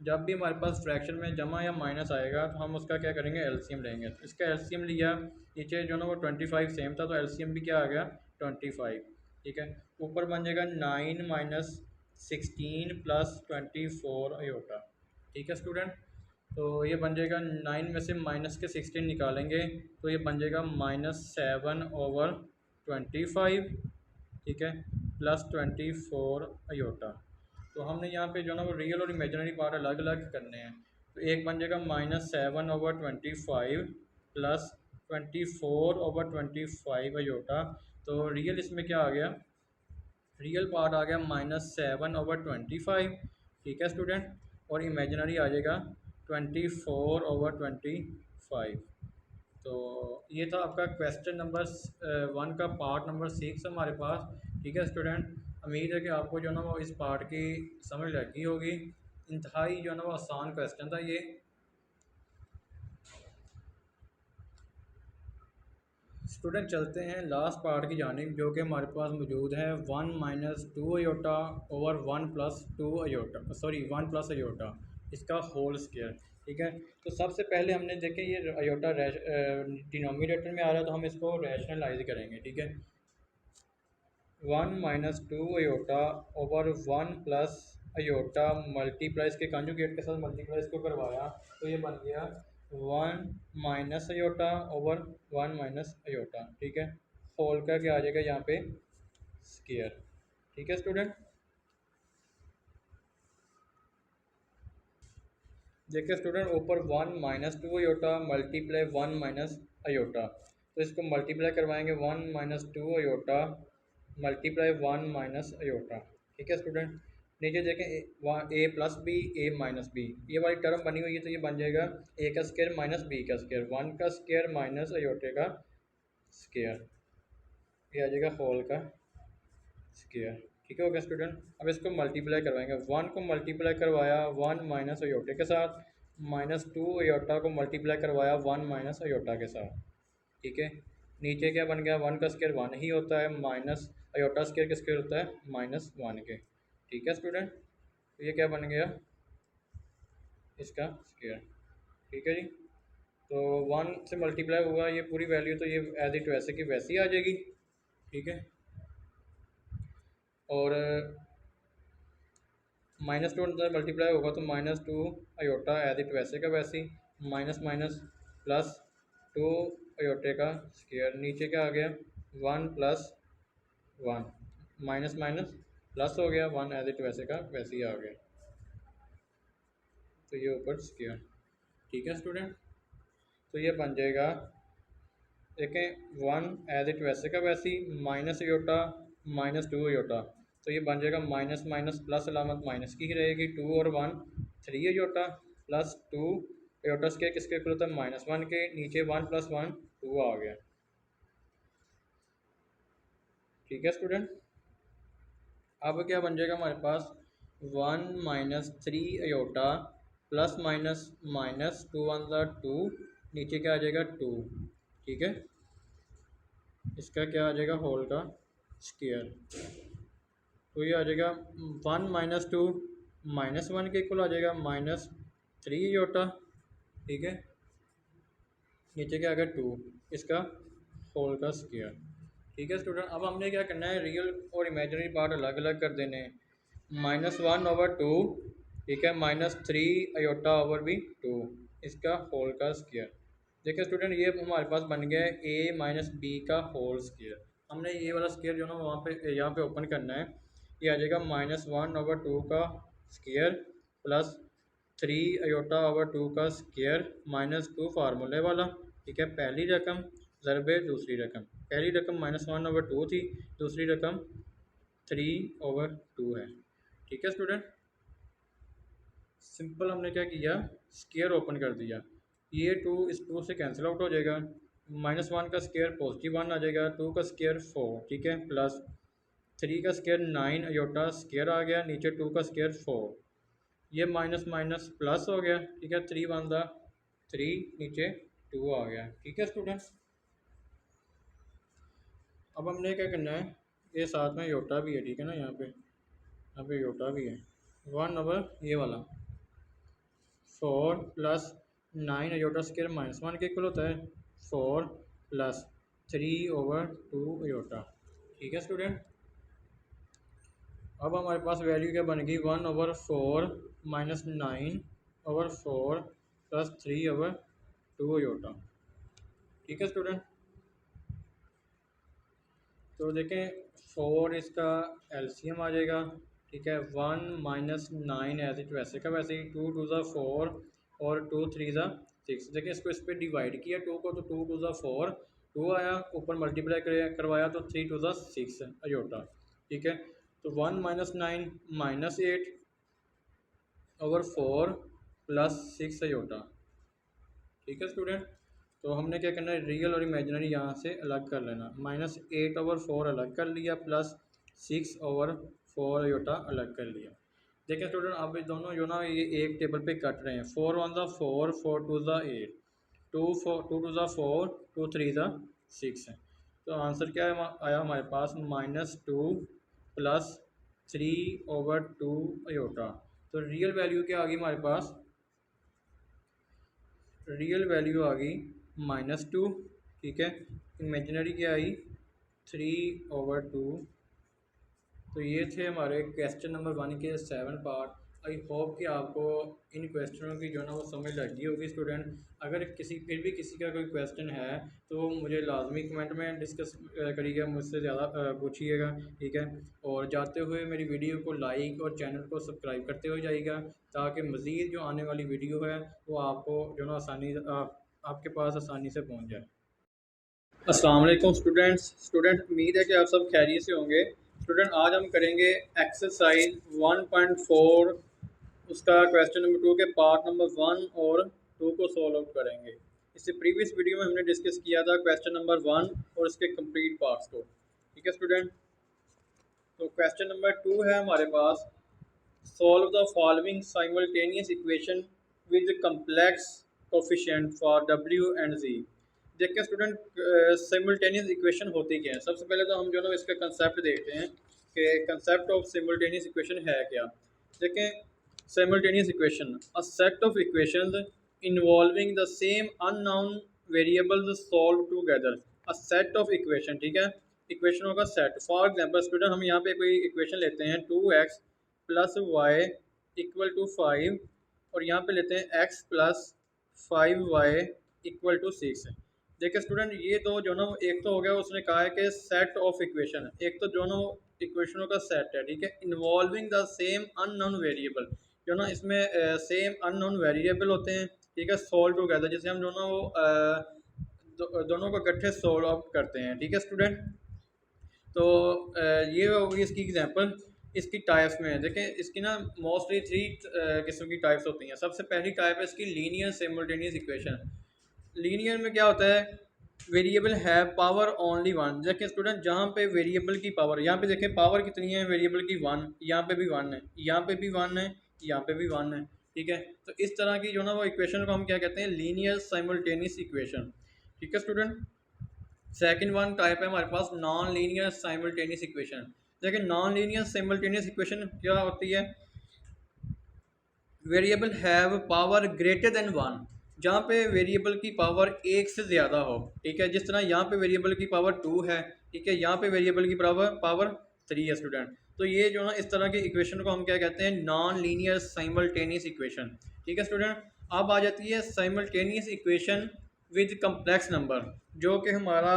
जब भी हमारे पास फ्रैक्शन में जमा या माइनस आएगा तो हम उसका क्या करेंगे एलसीएम लेंगे, तो इसका एलसीएम लिया, नीचे जो ना वो 25 सेम था तो एलसीएम भी क्या आ गया 25, ठीक है, ऊपर बन जाएगा 9 माइनस 16 प्लस 24 अयोटा, ठीक है स्टूडेंट। तो ये बन जाएगा 9 में से माइनस के 16 निकालेंगे तो ये बन जाएगा -7/25, ठीक है, प्लस 24 अयोटा। तो हमने यहाँ पे जो ना वो रियल और इमेजिनरी पार्ट अलग अलग करने हैं, तो एक बन जाएगा -7/25 प्लस 24/25 अयोटा। तो रियल इसमें क्या आ गया, रियल पार्ट आ गया -7/25, ठीक है स्टूडेंट, और इमेजिनरी आ जाएगा 24/25। तो ये था आपका क्वेश्चन नंबर 1 का पार्ट नंबर 6 हमारे पास, ठीक है स्टूडेंट। उम्मीद है कि आपको जो है ना वो इस पार्ट की समझ लगी होगी। इंतहाई जो है ना वो आसान क्वेश्चन था ये। स्टूडेंट चलते हैं लास्ट पार्ट की जानिब, जो कि हमारे पास मौजूद है 1 - 2 iota over 1 + 2 iota, sorry 1 + iota, इसका होल स्क्वायर, ठीक है। तो सबसे पहले हमने देखे ये अयोटा डिनोमिनेटर में आ रहा है तो हम इसको रैशनलाइज करेंगे, ठीक है। 1 - 2 अयोटा ओवर 1 + अयोटा मल्टीप्लाई इसके कॉन्जुगेट के साथ मल्टीप्लाई इसको करवाया तो ये बन गया 1 - अयोटा ओवर 1 - अयोटा, ठीक है, होल का क्या आ जाएगा यहाँ पे स्क्वायर, ठीक है स्टूडेंट। देखिए स्टूडेंट ऊपर 1 - 2 अयोटा मल्टीप्लाई 1 - अयोटा, तो इसको मल्टीप्लाई करवाएंगे 1 - 2 अयोटा मल्टीप्लाई 1 - अयोटा, ठीक है स्टूडेंट। नीचे देखें a+b a-b, ये वाली टर्म बनी हुई है तो ये बन जाएगा a का स्क्वायर माइनस b का स्क्वायर, 1 का स्क्वायर माइनस अयोटे का स्क्वायर, ये आ जाएगा होल का स्क्वायर, ठीक है हो गया स्टूडेंट। अब इसको मल्टीप्लाई करवाएंगे, 1 को मल्टीप्लाई करवाया 1 - अयोटे के साथ, -2 अयोटा को मल्टीप्लाई करवाया 1 - अयोटा के साथ, ठीक है। नीचे क्या बन गया 1 का स्क्वायर 1 ही होता है, माइनस अयोटा स्क्वायर का स्क्वायर होता है -1 के, ठीक है स्टूडेंट। तो ये क्या बन गया इसका स्क्वायर, ठीक है जी। तो 1 से मल्टीप्लाई हुआ ये पूरी वैल्यू, तो ये एज इट वैसे की वैसी आ जाएगी, ठीक है। और -2 अंदर मल्टीप्लाई होगा तो -2 अयोटा एज इट वैसे का वैसी, माइनस माइनस प्लस 2 अयोटे का स्क्वायर, नीचे क्या आ गया 1 + 1 माइनस माइनस प्लस हो गया 1 एज इट वैसे का वैसे ही आ गया, तो ये ऊपर स्क्वायर, ठीक है स्टूडेंट। तो ये बन जाएगा देखें 1 एज इट वैसे का वैसी माइनस अयोटा -2 अयोटा, तो ये बन जाएगा माइनस माइनस प्लस अलामत माइनस की ही रहेगी, 2 और 1 3 अयोटा प्लस 2 अयोटा स्क्वायर किसके इक्वल होता है -1 के, नीचे 1 + 1 2 आ गया, ठीक है स्टूडेंट। अब क्या बन जाएगा हमारे पास 1 - 3 अयोटा प्लस माइनस माइनस 2 1 2, नीचे क्या आ जाएगा 2, ठीक है, इसका क्या आ जाएगा होल का स्क्वायर, तो ये आ जाएगा 1 - 2 -1 के इक्वल आ जाएगा -3 अयोटा, ठीक है, नीचे क्या आ गया 2, इसका होल का स्क्वायर, ठीक है स्टूडेंट। अब हमने क्या करना है रियल और इमेजिनरी पार्ट अलग अलग कर देने हैं, -1/2, ठीक है, -3 अयोटा ओवर भी 2, इसका होल का स्क्वायर, देखिए स्टूडेंट, ये हमारे पास बन गया है ए माइनस बी का होल स्केयर। हमने ये वाला स्केयर जो ना वहाँ पे यहाँ पे ओपन करना है। ये आ जाएगा -1/2 का स्केयर प्लस 3/2 का स्केयर -2 फार्मूले वाला। ठीक है, पहली रकम ज़रबे दूसरी रकम। पहली रकम -1/2 थी, दूसरी रकम 3/2 है। ठीक है स्टूडेंट, सिंपल हमने क्या किया, स्केयर ओपन कर दिया। ये 2 इस 2 से कैंसिल आउट हो जाएगा। -1 का स्केयर +1 आ जाएगा, 2 का स्केयर 4, ठीक है, प्लस 3 का स्केयर 9/, स्केयर आ गया, नीचे 2 का स्केयर 4। ये माइनस माइनस प्लस हो गया। ठीक है, 3 1 3, नीचे 2 आ गया। ठीक है स्टूडेंट, अब हमने क्या करना है, ये साथ में योटा भी है। ठीक है ना, यहाँ पे योटा भी है। 1/, ये वाला 4 प्लस 9/, स्केयर -1 के इक्वल होता है 4 प्लस 3/2/। ठीक है स्टूडेंट, अब हमारे पास वैल्यू क्या बन गई, 1/4 -9/4 प्लस 3/2/। ठीक है स्टूडेंट, तो देखें 4 इसका एलसीएम आ जाएगा। ठीक है, 1 -9 एज इट वैसे का वैसे ही, 2 2 4 और 2 3 6। देखें इसको इस पर डिवाइड किया 2 को, तो 2 2 4, 2 आया, ऊपर मल्टीप्लाई करवाया तो 3 2 6 अयोटा। ठीक है, तो 1 -9 -8/4 प्लस 6 अयोटा। ठीक है स्टूडेंट, तो हमने क्या करना है, रियल और इमेजिनरी यहाँ से अलग कर लेना। -8/4 अलग कर लिया, प्लस 6/4 अलग कर लिया। देखिए स्टूडेंट, अब ये दोनों जो ना ये एक टेबल पे कट रहे हैं। 4 1 4, 4 2 8, 2 4 2 3 6 है। तो आंसर क्या है आया हमारे पास, -2 प्लस 3/2 तो रियल वैल्यू क्या आ गई हमारे पास, रियल वैल्यू आ गई -2। ठीक है, इमेजिनरी क्या आई 3/2। तो ये थे हमारे क्वेश्चन नंबर 1 के 7 पार्ट। आई होप कि आपको इन क्वेश्चनों की जो है ना वो समझ लगी होगी स्टूडेंट। अगर फिर भी किसी का कोई क्वेश्चन है तो मुझे लाजमी कमेंट में डिस्कस करिएगा, मुझसे ज़्यादा पूछिएगा। ठीक है, और जाते हुए मेरी वीडियो को लाइक और चैनल को सब्सक्राइब करते हुए जाइएगा, ताकि मज़ीद जो आने वाली वीडियो है वो आपको जो ना आपके पास आसानी से पहुँच जाए। अस्सलाम वालेकुम स्टूडेंट, उम्मीद है कि आप सब खैरियत से होंगे। स्टूडेंट, आज हम करेंगे एक्सरसाइज 1.4, उसका क्वेश्चन नंबर 2 के पार्ट नंबर 1 और 2 को सॉल्व आउट करेंगे। इससे प्रीवियस वीडियो में हमने डिस्कस किया था क्वेश्चन नंबर 1 और इसके कंप्लीट पार्ट्स को। ठीक है स्टूडेंट, तो क्वेश्चन नंबर 2 है हमारे पास, solve the following simultaneous equation with complex coefficient for W and Z। देखिए स्टूडेंट, सिमुल्टेनियस इक्वेशन होती क्या है। सबसे पहले तो हम जो ना इसका कंसेप्ट देखते हैं कि कंसेप्ट ऑफ सिमुल्टेनियस इक्वेशन है क्या। देखें, simultaneous equation, a set of equations involving the same unknown variables solve together. A set of equation, ठीक है, इक्वेशनों का सेट। फॉर एग्जांपल स्टूडेंट, हम यहाँ पे कोई इक्वेशन लेते हैं 2x + y = 5, और यहाँ पे लेते हैं x + 5y = 6। देखिए स्टूडेंट, ये तो जो ना एक तो हो गया, उसने कहा है कि सेट ऑफ इक्वेशन, एक तो जो ना इक्वेशनों का सेट है। ठीक है, involving the same unknown variable, जो ना इसमें सेम अननोन वेरिएबल होते हैं। ठीक है, सॉल्व टुगेदर, जैसे हम जो ना वो दोनों को इकट्ठे सॉल्व आउट करते हैं। ठीक है स्टूडेंट, तो ये होगी इसकी एग्जांपल। इसकी टाइप्स में देखें, इसकी ना मोस्टली 3 किस्म की टाइप्स होती हैं। सबसे पहली टाइप है इसकी लीनियर सिमुल्टेनियस इक्वेशन। लीनियर में क्या होता है, वेरिएबल है पावर ओनली 1। देखिए स्टूडेंट, जहाँ पे वेरिएबल की पावर, यहाँ पे देखें पावर कितनी है वेरिएबल की, 1, यहाँ पे भी 1 है, यहाँ पे भी 1 है, यहाँ पे भी 1 है। ठीक है, तो इस तरह की जो ना वो इक्वेशन को हम क्या कहते हैं, लीनियर साइमल्टेनियस इक्वेशन। ठीक है स्टूडेंट, सेकंड वन टाइप है हमारे पास नॉन लीनियर साइमल्टेनियस इक्वेशन। देखिए नॉन लीनियर साइमल्टेनियस इक्वेशन क्या होती है, variable have power greater than 1, जहाँ पे वेरिएबल की पावर 1 से ज़्यादा हो। ठीक है, जिस तरह यहाँ पे वेरिएबल की पावर 2 है। ठीक है, यहाँ पे वेरिएबल की पावर 3 है स्टूडेंट। तो ये जो ना इस तरह की इक्वेशन को हम क्या कहते हैं, नॉन लीनियर साइमल्टेनियस इक्वेशन। ठीक है स्टूडेंट, अब आ जाती है simultaneous equation with complex number, जो कि हमारा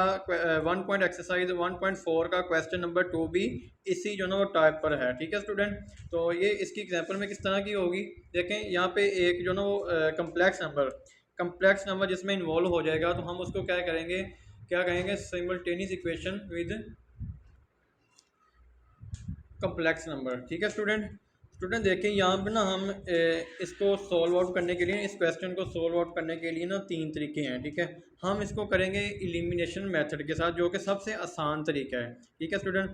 1.एक्सरसाइज 1.4 का क्वेश्चन नंबर 2 भी इसी जो ना वो टाइप पर है। ठीक है स्टूडेंट, तो ये इसकी एग्जांपल में किस तरह की होगी, देखें यहाँ पे एक जो ना वो कम्प्लेक्स नंबर जिसमें इन्वॉल्व हो जाएगा, तो हम उसको क्या करेंगे, क्या कहेंगे, simultaneous equation with complex number. ठीक है स्टूडेंट, स्टूडेंट देखिए यहाँ पे ना हम इसको सॉल्व आउट करने के लिए, इस क्वेश्चन को सॉल्व आउट करने के लिए ना तीन तरीके हैं। ठीक है, हम इसको करेंगे एलिमिनेशन मेथड के साथ, जो कि सबसे आसान तरीका है। ठीक है स्टूडेंट,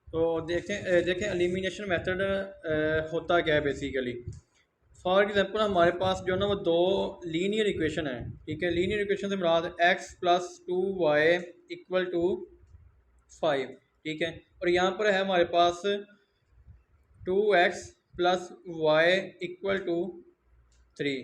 तो देखें एलिमिनेशन मेथड होता क्या है बेसिकली। फॉर एग्जांपल हमारे पास जो ना वो दो लीनियर इक्वेशन है। ठीक है, लीनियर इक्वेशन से मुराद x+2y=5। ठीक है, और यहाँ पर है हमारे पास 2x+y=3।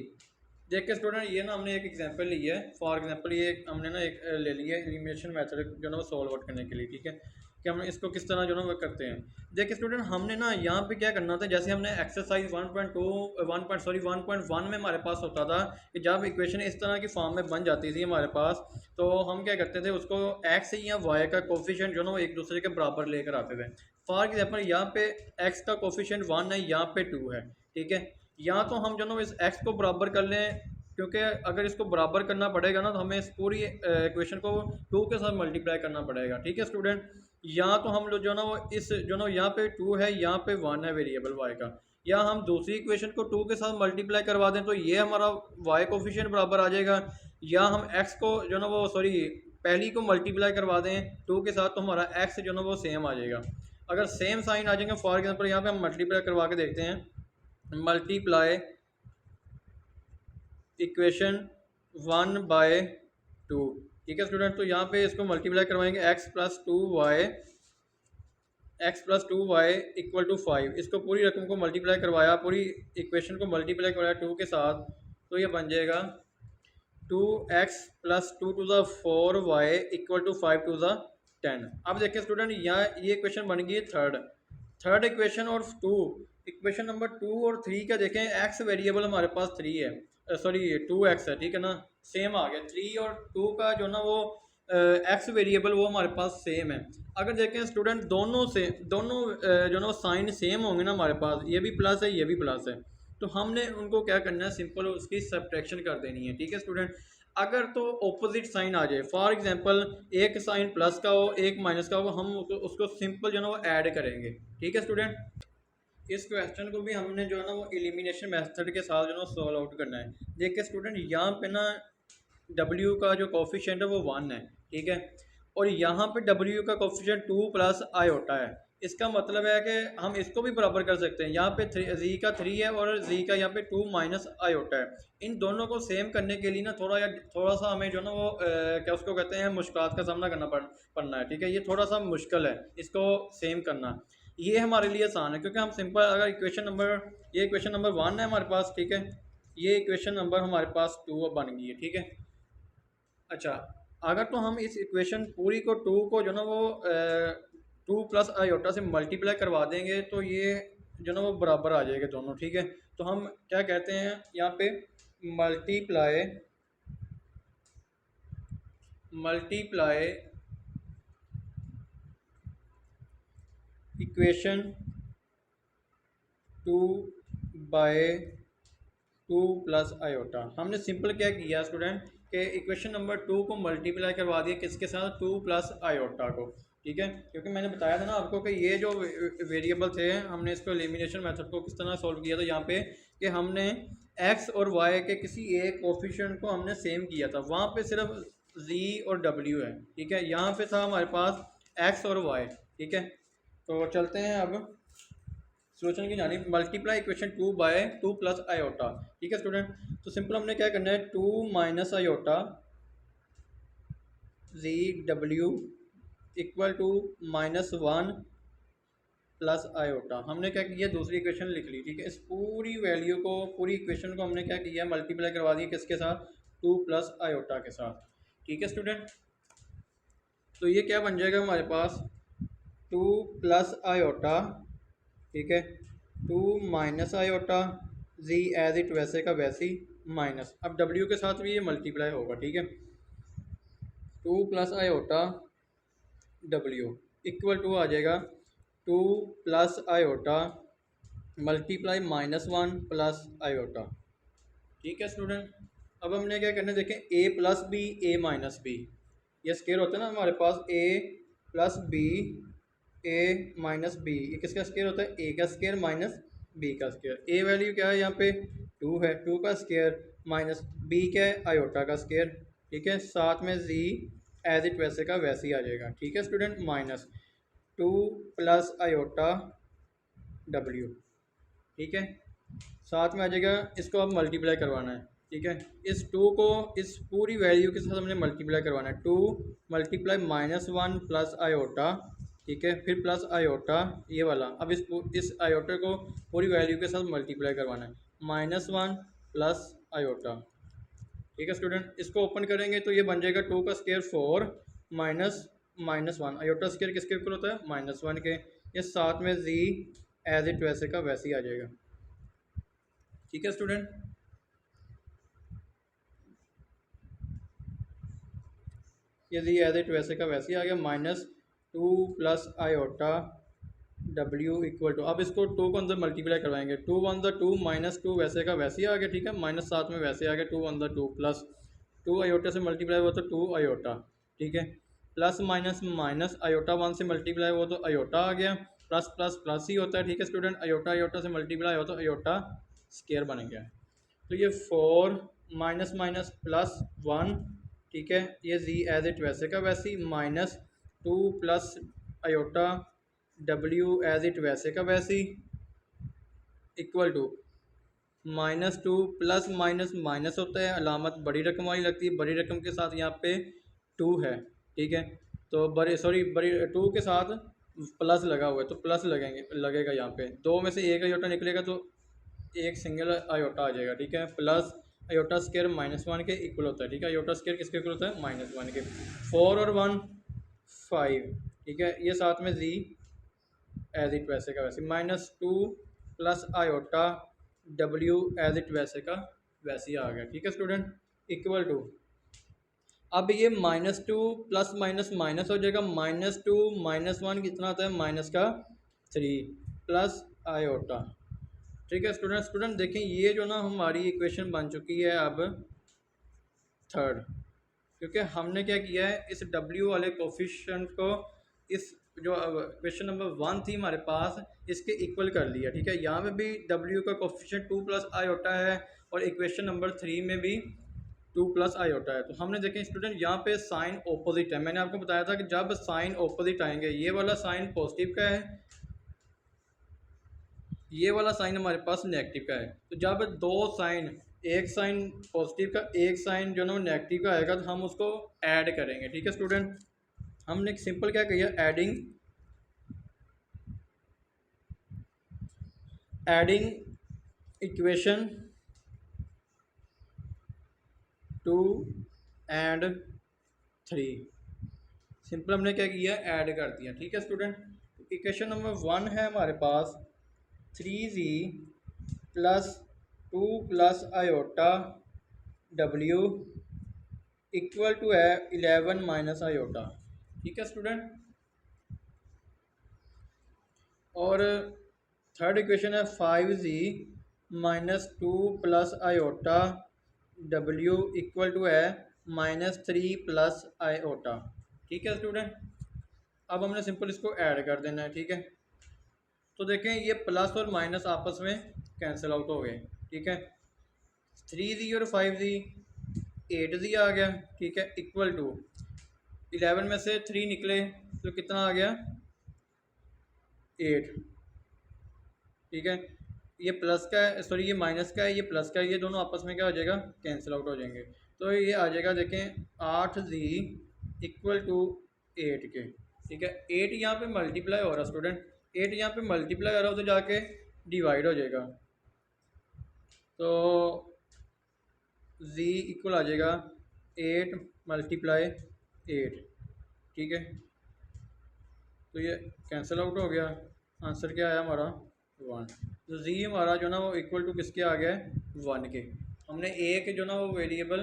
देखिए स्टूडेंट, ये ना हमने एक एग्जांपल ली है। फॉर एग्जांपल ये हमने ना एक ले लिया है एलिमिनेशन मेथड जो ना वो सॉल्व आउट करने के लिए। ठीक है, कि हम इसको किस तरह जो ना वो करते हैं। देखिए स्टूडेंट, हमने ना यहाँ पे क्या करना था, जैसे हमने एक्सरसाइज 1.1 में हमारे पास होता था कि जब इक्वेशन इस तरह की फॉर्म में बन जाती थी हमारे पास, तो हम क्या करते थे, उसको एक्स या वाई का कोफिशिएंट जो ना वो एक दूसरे के बराबर लेकर आते थे। फॉर एग्जाम्पल यहाँ पे एक्स का कोफिशिएंट 1 है, यहाँ पे 2 है। ठीक है, या तो हम जो ना इस एक्स को बराबर कर लें, क्योंकि अगर इसको बराबर करना पड़ेगा ना, तो हमें इस पूरी इक्वेशन को 2 के साथ मल्टीप्लाई करना पड़ेगा। ठीक है स्टूडेंट, या तो हम लोग जो ना वो इस जो ना यहाँ पे 2 है, यहाँ पे 1 है वेरिएबल वाई का, या हम दूसरी इक्वेशन को 2 के साथ मल्टीप्लाई करवा दें, तो ये हमारा वाई कोफिशिएंट बराबर आ जाएगा। या हम एक्स को जो ना वो सॉरी पहली को मल्टीप्लाई करवा दें 2 के साथ, तो हमारा एक्स जो ना वो सेम आ जाएगा। अगर सेम साइन आ जाएंगे, फॉर एग्जांपल यहाँ पे हम मल्टीप्लाई करवा के देखते हैं, मल्टीप्लाई इक्वेशन 1/2। ठीक है स्टूडेंट, तो यहाँ पे इसको मल्टीप्लाई करवाएंगे x+2y=5। इसको पूरी रकम को मल्टीप्लाई करवाया, पूरी इक्वेशन को मल्टीप्लाई करवाया 2 के साथ, तो ये बन जाएगा 2x+2^4y=5 अब देखिए स्टूडेंट, यहाँ ये इक्वेशन बन गई है थर्ड इक्वेशन। और इक्वेशन नंबर 2 और 3 का देखें, एक्स वेरिएबल हमारे पास 3 है, सॉरी 2x है। ठीक है ना, सेम आ गया। 3 और 2 का जो ना वो एक्स वेरिएबल वो हमारे पास सेम है। अगर देखें स्टूडेंट, दोनों जो ना साइन सेम होंगे ना हमारे पास, ये भी प्लस है, ये भी प्लस है, तो हमने उनको क्या करना है, सिंपल उसकी सब्ट्रैक्शन कर देनी है। ठीक है स्टूडेंट, अगर तो ऑपोजिट साइन आ जाए, फॉर एग्जांपल एक साइन प्लस का हो, एक माइनस का हो, हम उसको सिंपल जो ना वो ऐड करेंगे। ठीक है स्टूडेंट, इस क्वेश्चन को भी हमने जो है ना वो एलिमिनेशन मेथड के साथ जो ना सॉल्व आउट करना है। देखिए स्टूडेंट, यहाँ पे ना W का जो कोफिशिएंट है वो 1 है। ठीक है, और यहाँ पे W का कोफिशिएंट 2+i है। इसका मतलब है कि हम इसको भी बराबर कर सकते हैं। यहाँ पे z का 3 है और z का यहाँ पे 2-i है। इन दोनों को सेम करने के लिए ना थोड़ा सा हमें जो ना वो क्या उसको कहते हैं, मुश्किलात का सामना करना पड़ना है। ठीक है, ये थोड़ा सा मुश्किल है इसको सेम करना। ये हमारे लिए आसान है, क्योंकि हम सिंपल अगर ये इक्वेशन नंबर 1 है हमारे पास। ठीक है, ये इक्वेशन नंबर हमारे पास 2 बन गई है। ठीक है, अच्छा, अगर तो हम इस इक्वेशन पूरी को 2 को जो ना वो 2+i से मल्टीप्लाई करवा देंगे, तो ये जो ना वो बराबर आ जाएगा दोनों। ठीक है, तो हम क्या कहते हैं यहाँ पे, मल्टीप्लाई इक्वेशन 2/2+i। हमने सिंपल क्या किया स्टूडेंट, कि इक्वेशन नंबर 2 को मल्टीप्लाई करवा दिया किसके साथ, 2+i को। ठीक है, क्योंकि मैंने बताया था ना आपको कि ये जो वेरिएबल थे, हमने इसको एलिमिनेशन मेथड को किस तरह सॉल्व किया था, यहाँ पे कि हमने x और y के किसी एक कोफिशिएंट को हमने सेम किया था। वहाँ पे सिर्फ z और w है। ठीक है, यहाँ पे था हमारे पास x और y। ठीक है, तो चलते हैं अब सोल्यूशन की जानी, मल्टीप्लाई इक्वेशन 2/2+i। ठीक है स्टूडेंट, तो सिंपल हमने क्या करना है, 2-i z w =-1+i। हमने क्या किया, दूसरी इक्वेशन लिख ली। ठीक है, इस पूरी वैल्यू को, पूरी इक्वेशन को हमने क्या किया, मल्टीप्लाई करवा दिया किसके साथ, 2+i के साथ। ठीक है स्टूडेंट, तो ये क्या बन जाएगा हमारे पास, 2+i। ठीक है, 2-i, z एज इट वैसे का वैसे ही माइनस, अब w के साथ भी ये मल्टीप्लाई होगा। ठीक है, 2 + i w इक्वल टू आ जाएगा 2 + i मल्टीप्लाई -1 + i। ठीक है स्टूडेंट। अब हमने क्या करना है, देखें a+b a-b, ये स्केयर होता है ना हमारे पास a+b a-b, ये किसका स्केयर होता है, a का स्केयर माइनस b का स्केयर। a वैल्यू क्या है यहाँ पे 2 है, 2 का स्केयर माइनस b क्या है आयोटा का स्केयर। ठीक है, साथ में z एज इट वैसे का वैसे ही आ जाएगा। ठीक है स्टूडेंट, माइनस 2 + i w। ठीक है, साथ में आ जाएगा, इसको अब मल्टीप्लाई करवाना है। ठीक है, इस 2 को इस पूरी वैल्यू के साथ हमने मल्टीप्लाई करवाना है। 2 × -1 + i। ठीक है, फिर प्लस आयोटा ये वाला। अब इस आयोटा को पूरी वैल्यू के साथ मल्टीप्लाई करवाना है, -1 + आयोटा। ठीक है स्टूडेंट, इसको ओपन करेंगे तो ये बन जाएगा 2 का स्केयर 4 -1 आयोटा स्केयर किसके इक्वल होता है, -1 के। ये साथ में z एज इट वैसे का वैसे ही आ जाएगा। ठीक है स्टूडेंट, ये जी एज इट वैसे का वैसे ही आ गया। -2 + i w इक्वल टू, अब इसको 2 को अंदर मल्टीप्लाई करवाएंगे। 2 × 2 -2 वैसे का वैसे ही आ गया। ठीक है, माइनस साथ में वैसे आ गया 2 × 2 प्लस 2 आयोटा से मल्टीप्लाई हुआ तो 2 आयोटा। ठीक है, प्लस माइनस माइनस आयोटा 1 से मल्टीप्लाई हुआ तो आयोटा आ गया, प्लस प्लस प्लस ही होता है। ठीक है स्टूडेंट, आयोटा आयोटा से मल्टीप्लाई हो तो आयोटा स्केयर बन गया। तो ये 4 माइनस माइनस +1। ठीक है, ये z एज इट वैसे का वैसे ही, -2 + आयोटा w एज इट वैसे का वैसे ही equal to -2 plus minus minus होता है, अलामत बड़ी रकम वाली लगती है, बड़ी रकम के साथ यहाँ पे 2 है। ठीक है, तो बड़ी 2 के साथ प्लस लगा हुआ है तो प्लस लगेगा यहाँ पे। 2 में से एक आयोटा निकलेगा तो एक सिंगल आयोटा आ जाएगा। ठीक है, प्लस आयोटा स्केयर -1 के इक्वल होता है। ठीक है, आयोटा स्केयर किसके इक्वल होता है, -1 के। 4 और 1 5। ठीक है, ये साथ में z एज इट वैसे का वैसे, -2 + आयोटा w एज इट वैसे का वैसे ही आ गया। ठीक है स्टूडेंट, इक्वल टू, अब ये -2 प्लस माइनस माइनस हो जाएगा। -2 -1 कितना होता है, -3 प्लस आयोटा। ठीक है स्टूडेंट देखें ये जो ना हमारी इक्वेशन बन चुकी है अब थर्ड, क्योंकि हमने क्या किया है, इस w वाले कोफिशिएंट को इस जो क्वेश्चन नंबर 1 थी हमारे पास इसके इक्वल कर लिया। ठीक है, यहाँ पे भी w का कोफिशिएंट 2 + i है और इक्वेशन नंबर 3 में भी 2 + i है। तो हमने देखें स्टूडेंट यहाँ पे साइन ऑपोजिट है। मैंने आपको बताया था कि जब साइन ऑपोजिट आएंगे, ये वाला साइन पॉजिटिव का है, ये वाला साइन हमारे पास नेगेटिव का है। तो जब दो साइन, एक साइन पॉजिटिव का एक साइन जो ना नेगेटिव का आएगा तो हम उसको ऐड करेंगे। ठीक है स्टूडेंट, हमने एक सिंपल क्या किया, एडिंग इक्वेशन 2 and 3, सिंपल हमने क्या किया, ऐड कर दिया। ठीक है स्टूडेंट, इक्वेशन नंबर 1 है हमारे पास 3z + 2 + iota w equal to है 11 - आयोटा। ठीक है स्टूडेंट, और थर्ड इक्वेशन है 5z - 2 + iota w equal to है -3 + आयोटा। ठीक है स्टूडेंट, अब हमने सिंपल इसको ऐड कर देना है। ठीक है, तो देखें ये प्लस और माइनस आपस में कैंसिल आउट हो गए। ठीक है, 3z और 5z 8z आ गया। ठीक है, इक्वल टू 11 में से 3 निकले तो कितना आ गया, 8। ठीक है, ये प्लस का है, सॉरी ये माइनस का है, ये प्लस का है, ये दोनों आपस में क्या हो जाएगा, कैंसिल आउट हो जाएंगे। तो ये आ जाएगा, देखें 8z इक्वल टू 8 के। ठीक है, 8 यहाँ पे मल्टीप्लाई हो रहा है स्टूडेंट, 8 यहाँ पे मल्टीप्लाई हो रहा हो तो जाके डिवाइड हो जाएगा, तो z इक्वल आ जाएगा 8 × 8। ठीक है, तो ये कैंसिल आउट हो गया, आंसर क्या आया हमारा 1। तो z हमारा जो ना वो इक्वल टू किसके आ गया है, 1 के। हमने एक जो ना वो वेरिएबल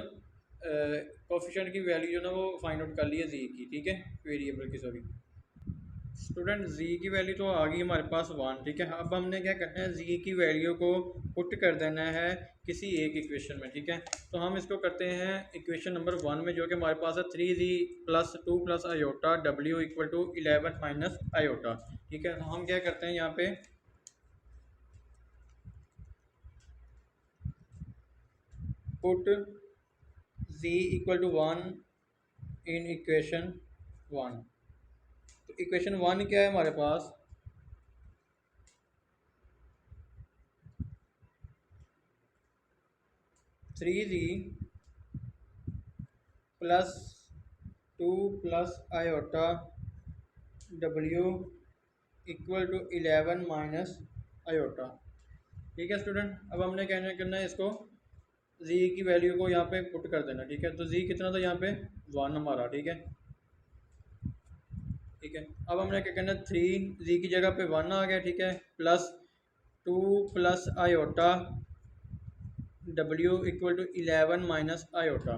कोफिशिएंट की वैल्यू जो ना वो फाइंड आउट कर ली है जी की, ठीक है, वेरिएबल की, सॉरी स्टूडेंट। जी की वैल्यू तो आ गई हमारे पास 1, ठीक है। अब हमने क्या करना है, जी की वैल्यू को पुट कर देना है किसी एक इक्वेशन में, ठीक है। तो हम इसको करते हैं इक्वेशन नंबर 1 में, जो कि हमारे पास है 3z plus 2 plus iota W equal to 11 minus iota, ठीक है। तो हम क्या करते हैं यहाँ पे, put z equal to 1 in equation 1। तो इक्वेशन 1 क्या है हमारे पास, 3z plus 2 plus iota W equal to 11 minus iota, ठीक है स्टूडेंट। अब हमने क्या करना है, इसको जी की वैल्यू को यहाँ पे पुट कर देना, ठीक है। तो जी कितना था यहाँ पे, 1 हमारा, ठीक है, ठीक है। अब हमने क्या करना है, 3 जी की जगह पे 1 आ गया, ठीक है, plus 2 plus iota W equal to 11 minus iota,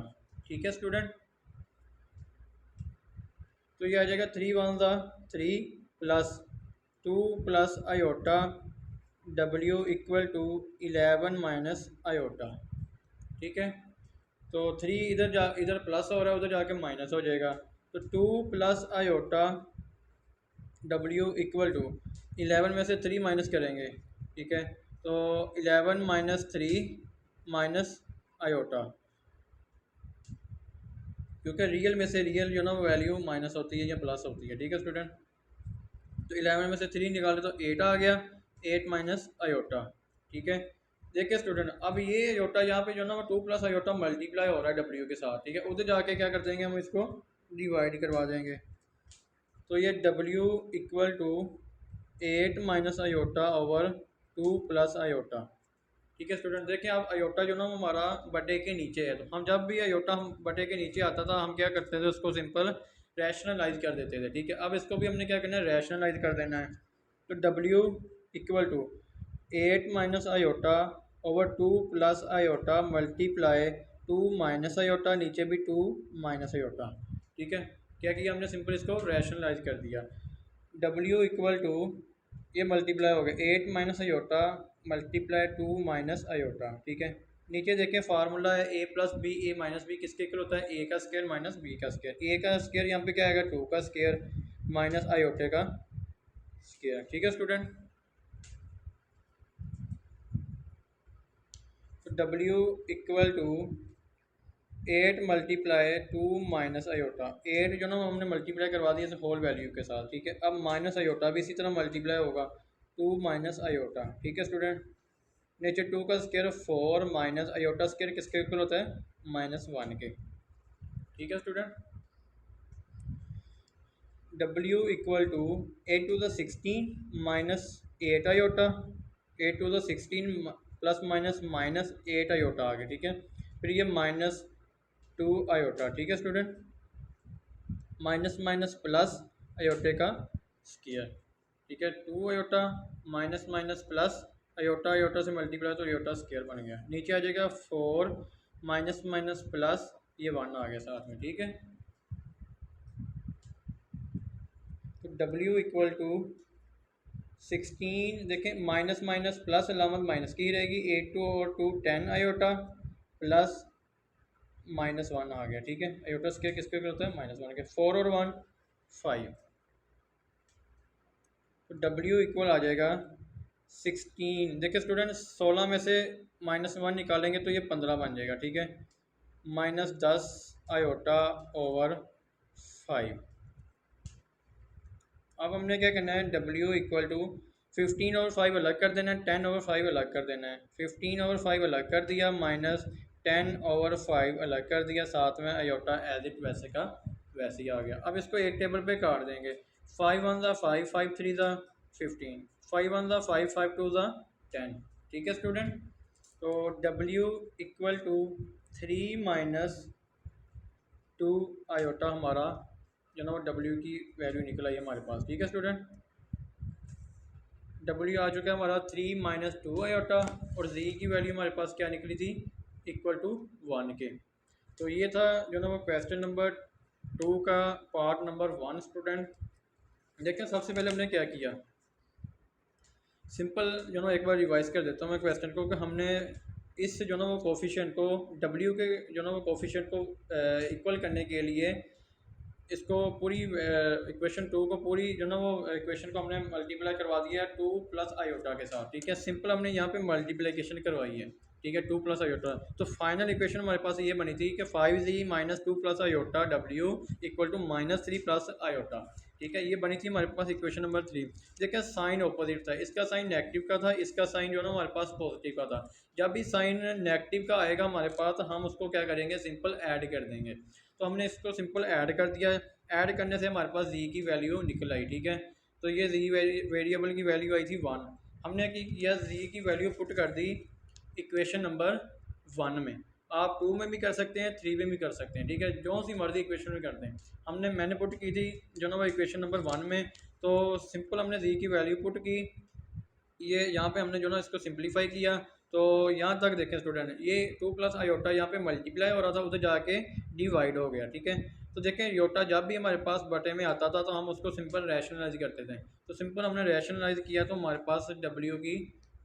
ठीक है स्टूडेंट। तो ये आ जाएगा 3 वन ज़ा 3 plus 2 plus iota W equal to 11 minus iota, ठीक है। तो 3 इधर प्लस हो रहा है, उधर जाके माइनस हो जाएगा। तो 2 plus iota W equal to 11 में से 3 माइनस करेंगे, ठीक है। तो 11 माइनस 3 माइनस आयोटा, क्योंकि रियल में से रियल जो ना वैल्यू माइनस होती है या प्लस होती है, ठीक है स्टूडेंट। तो 11 में से 3 निकाले तो 8 आ गया, 8 माइनस आयोटा, ठीक है। देखिए स्टूडेंट, अब ये आयोटा यहाँ पे जो ना वो 2 प्लस आयोटा मल्टीप्लाई हो रहा है डब्ल्यू के साथ, ठीक है। उधर जाके क्या कर देंगे, हम इसको डिवाइड करवा देंगे। तो ये W equal to 8 minus iota over 2 plus iota, ठीक है स्टूडेंट। देखें आप, आयोटा जो ना हमारा बटे के नीचे है, तो हम जब भी आयोटा हम बटे के नीचे आता था, हम क्या करते थे, उसको सिंपल रैशनलाइज कर देते थे, ठीक है। अब इसको भी हमने क्या करना है, रैशनलाइज कर देना है। तो W equal to 8 minus iota over 2 plus iota multiply 2 minus iota, नीचे भी 2 माइनस आयोटा, ठीक है। क्या किया हमने, सिंपल इसको रैशनलाइज कर दिया। डब्ल्यू इक्वल टू, ये मल्टीप्लाई हो गया 8 minus iota multiply 2 minus iota, ठीक है। नीचे देखें फार्मूला है ए प्लस बी, ए माइनस बी किसके इक्वल होता है, ए का स्क्वायर माइनस बी का स्क्वायर। ए का स्क्वायर यहाँ पे क्या आएगा, 2 का स्क्वायर माइनस आयोटे का स्क्वायर, ठीक है स्टूडेंट। तो W equal to 8 multiply 2 minus iota, 8 जो ना हमने मल्टीप्लाई करवा दिया होल वैल्यू के साथ, ठीक है। अब माइनस आयोटा भी इसी तरह मल्टीप्लाई होगा, 2 माइनस आयोटा, ठीक है स्टूडेंट। नीचे 2 का स्क्वायर 4 माइनस आयोटा स्क्वायर किसके इक्वल होता है, -1 के, ठीक है student. W equal to 8 to the 16 minus 8 iota, 8 to the 16 plus minus minus 8 iota आ गया, ठीक है। फिर ये -2 आयोटा, ठीक है स्टूडेंट। माइनस माइनस प्लस आयोटे का स्क्वायर, ठीक है। 2 iota minus minus plus iota, iota से मल्टीप्लाई तो आयोटा स्क्वायर बन गया। नीचे आ जाएगा 4 माइनस माइनस प्लस ये 1 आ गया साथ में, ठीक है। तो डब्ल्यू इक्वल टू 16, देखें माइनस माइनस प्लस अलामत माइनस की रहेगी, 8 टू और 2 10 आयोटा प्लस -1 आ गया, ठीक है। आयोटा स्क्वायर किसके होता है, -1 के। 4 और 1 5, तो डब्ल्यू इक्वल आ जाएगा 16। देखिए स्टूडेंट, 16 में से -1 निकालेंगे तो ये 15 बन जाएगा, ठीक है। -10 आयोटा ओवर 5। अब हमने क्या करना है, डब्ल्यू इक्वल टू 15 और 5 अलग कर देना है, 10 ओवर 5 अलग कर देना है। 15 ओवर 5 अलग कर दिया, माइनस 10 ओवर 5 अलग कर दिया, साथ में आयोटा एज इट वैसे का वैसे ही आ गया। अब इसको एक टेबल पे काट देंगे, 5 1 ज़ा 5, 5 3 ज़ा 15, 5 1 ज़ा 5, 5 2 ज़ा 10, ठीक है स्टूडेंट। तो W equal to 3 minus 2 iota हमारा जो ना डब्ल्यू की वैल्यू निकल आई हमारे पास, ठीक है स्टूडेंट। डब्ल्यू आ चुका है हमारा 3 माइनस 2 आयोटा, और जी की वैल्यू हमारे पास क्या निकली थी, इक्वल टू 1 के। तो ये था जो ना वो क्वेश्चन नंबर 2 का पार्ट नंबर 1 स्टूडेंट। देखें सबसे पहले हमने क्या किया, सिंपल जो ना एक बार रिवाइज कर देता हूँ मैं क्वेश्चन को, कि हमने इस जो ना वो कोफिशिएंट को W के जो ना वो कोफिशिएंट को इक्वल करने के लिए इसको पूरी इक्वेशन 2 को पूरी जो ना वो इक्वेशन को हमने मल्टीप्लाई करवा दिया 2 प्लस आयोटा के साथ, ठीक है। सिंपल हमने यहाँ पे मल्टीप्लिकेशन करवाई है, ठीक है, 2 प्लस आयोटा। तो फाइनल इक्वेशन हमारे पास ये बनी थी कि 5z minus 2 plus iota W equal to minus 3 plus iota, ठीक है। ये बनी थी हमारे पास इक्वेशन नंबर 3। देखिए साइन ऑपोजिट था, इसका साइन नेगेटिव का था, इसका साइन जो ना हमारे पास पॉजिटिव का था। जब भी साइन नेगेटिव का आएगा हमारे पास, तो हम उसको क्या करेंगे, सिंपल ऐड कर देंगे। तो हमने इसको सिंपल ऐड कर दिया, ऐड करने से हमारे पास जी की वैल्यू निकल आई, ठीक है। तो ये जी वेरिएबल की वैल्यू आई थी 1। हमने की किया, जी की वैल्यू पुट कर दी इक्वेशन नंबर 1 में। आप 2 में भी कर सकते हैं, 3 में भी कर सकते हैं, ठीक है, जो सी मर्जी इक्वेशन में करते हैं। मैंने पुट की थी जो ना वो इक्वेशन नंबर 1 में। तो सिंपल हमने जी की वैल्यू पुट की, ये यहाँ पे हमने जो ना इसको सिंप्लीफाई किया। तो यहाँ तक देखें स्टूडेंट, ये 2 प्लस आयोटा यहाँ पे मल्टीप्लाई हो रहा था, उधर जाके डिवाइड हो गया, ठीक है। तो देखें योटा जब भी हमारे पास बटे में आता था तो हम उसको सिंपल रैशनलाइज करते थे। तो सिंपल हमने रैशनलाइज किया तो हमारे पास W की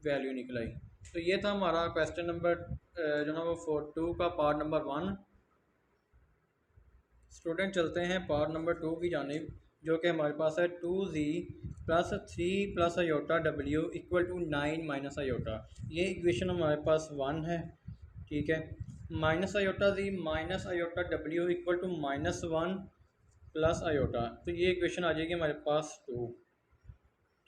वैल्यू निकल आई। तो ये था हमारा क्वेश्चन नंबर जो ना वो 4 का पार्ट नंबर 1। स्टूडेंट चलते हैं पार्ट नंबर 2 की जानिब, जो कि हमारे पास है 2z plus 3 plus iota W equal to 9 minus iota. ये इक्वेशन हमारे पास 1 है, ठीक है। Minus iota z minus iota W equal to -1 plus iota, तो ये इक्वेशन आ जाएगी हमारे पास 2,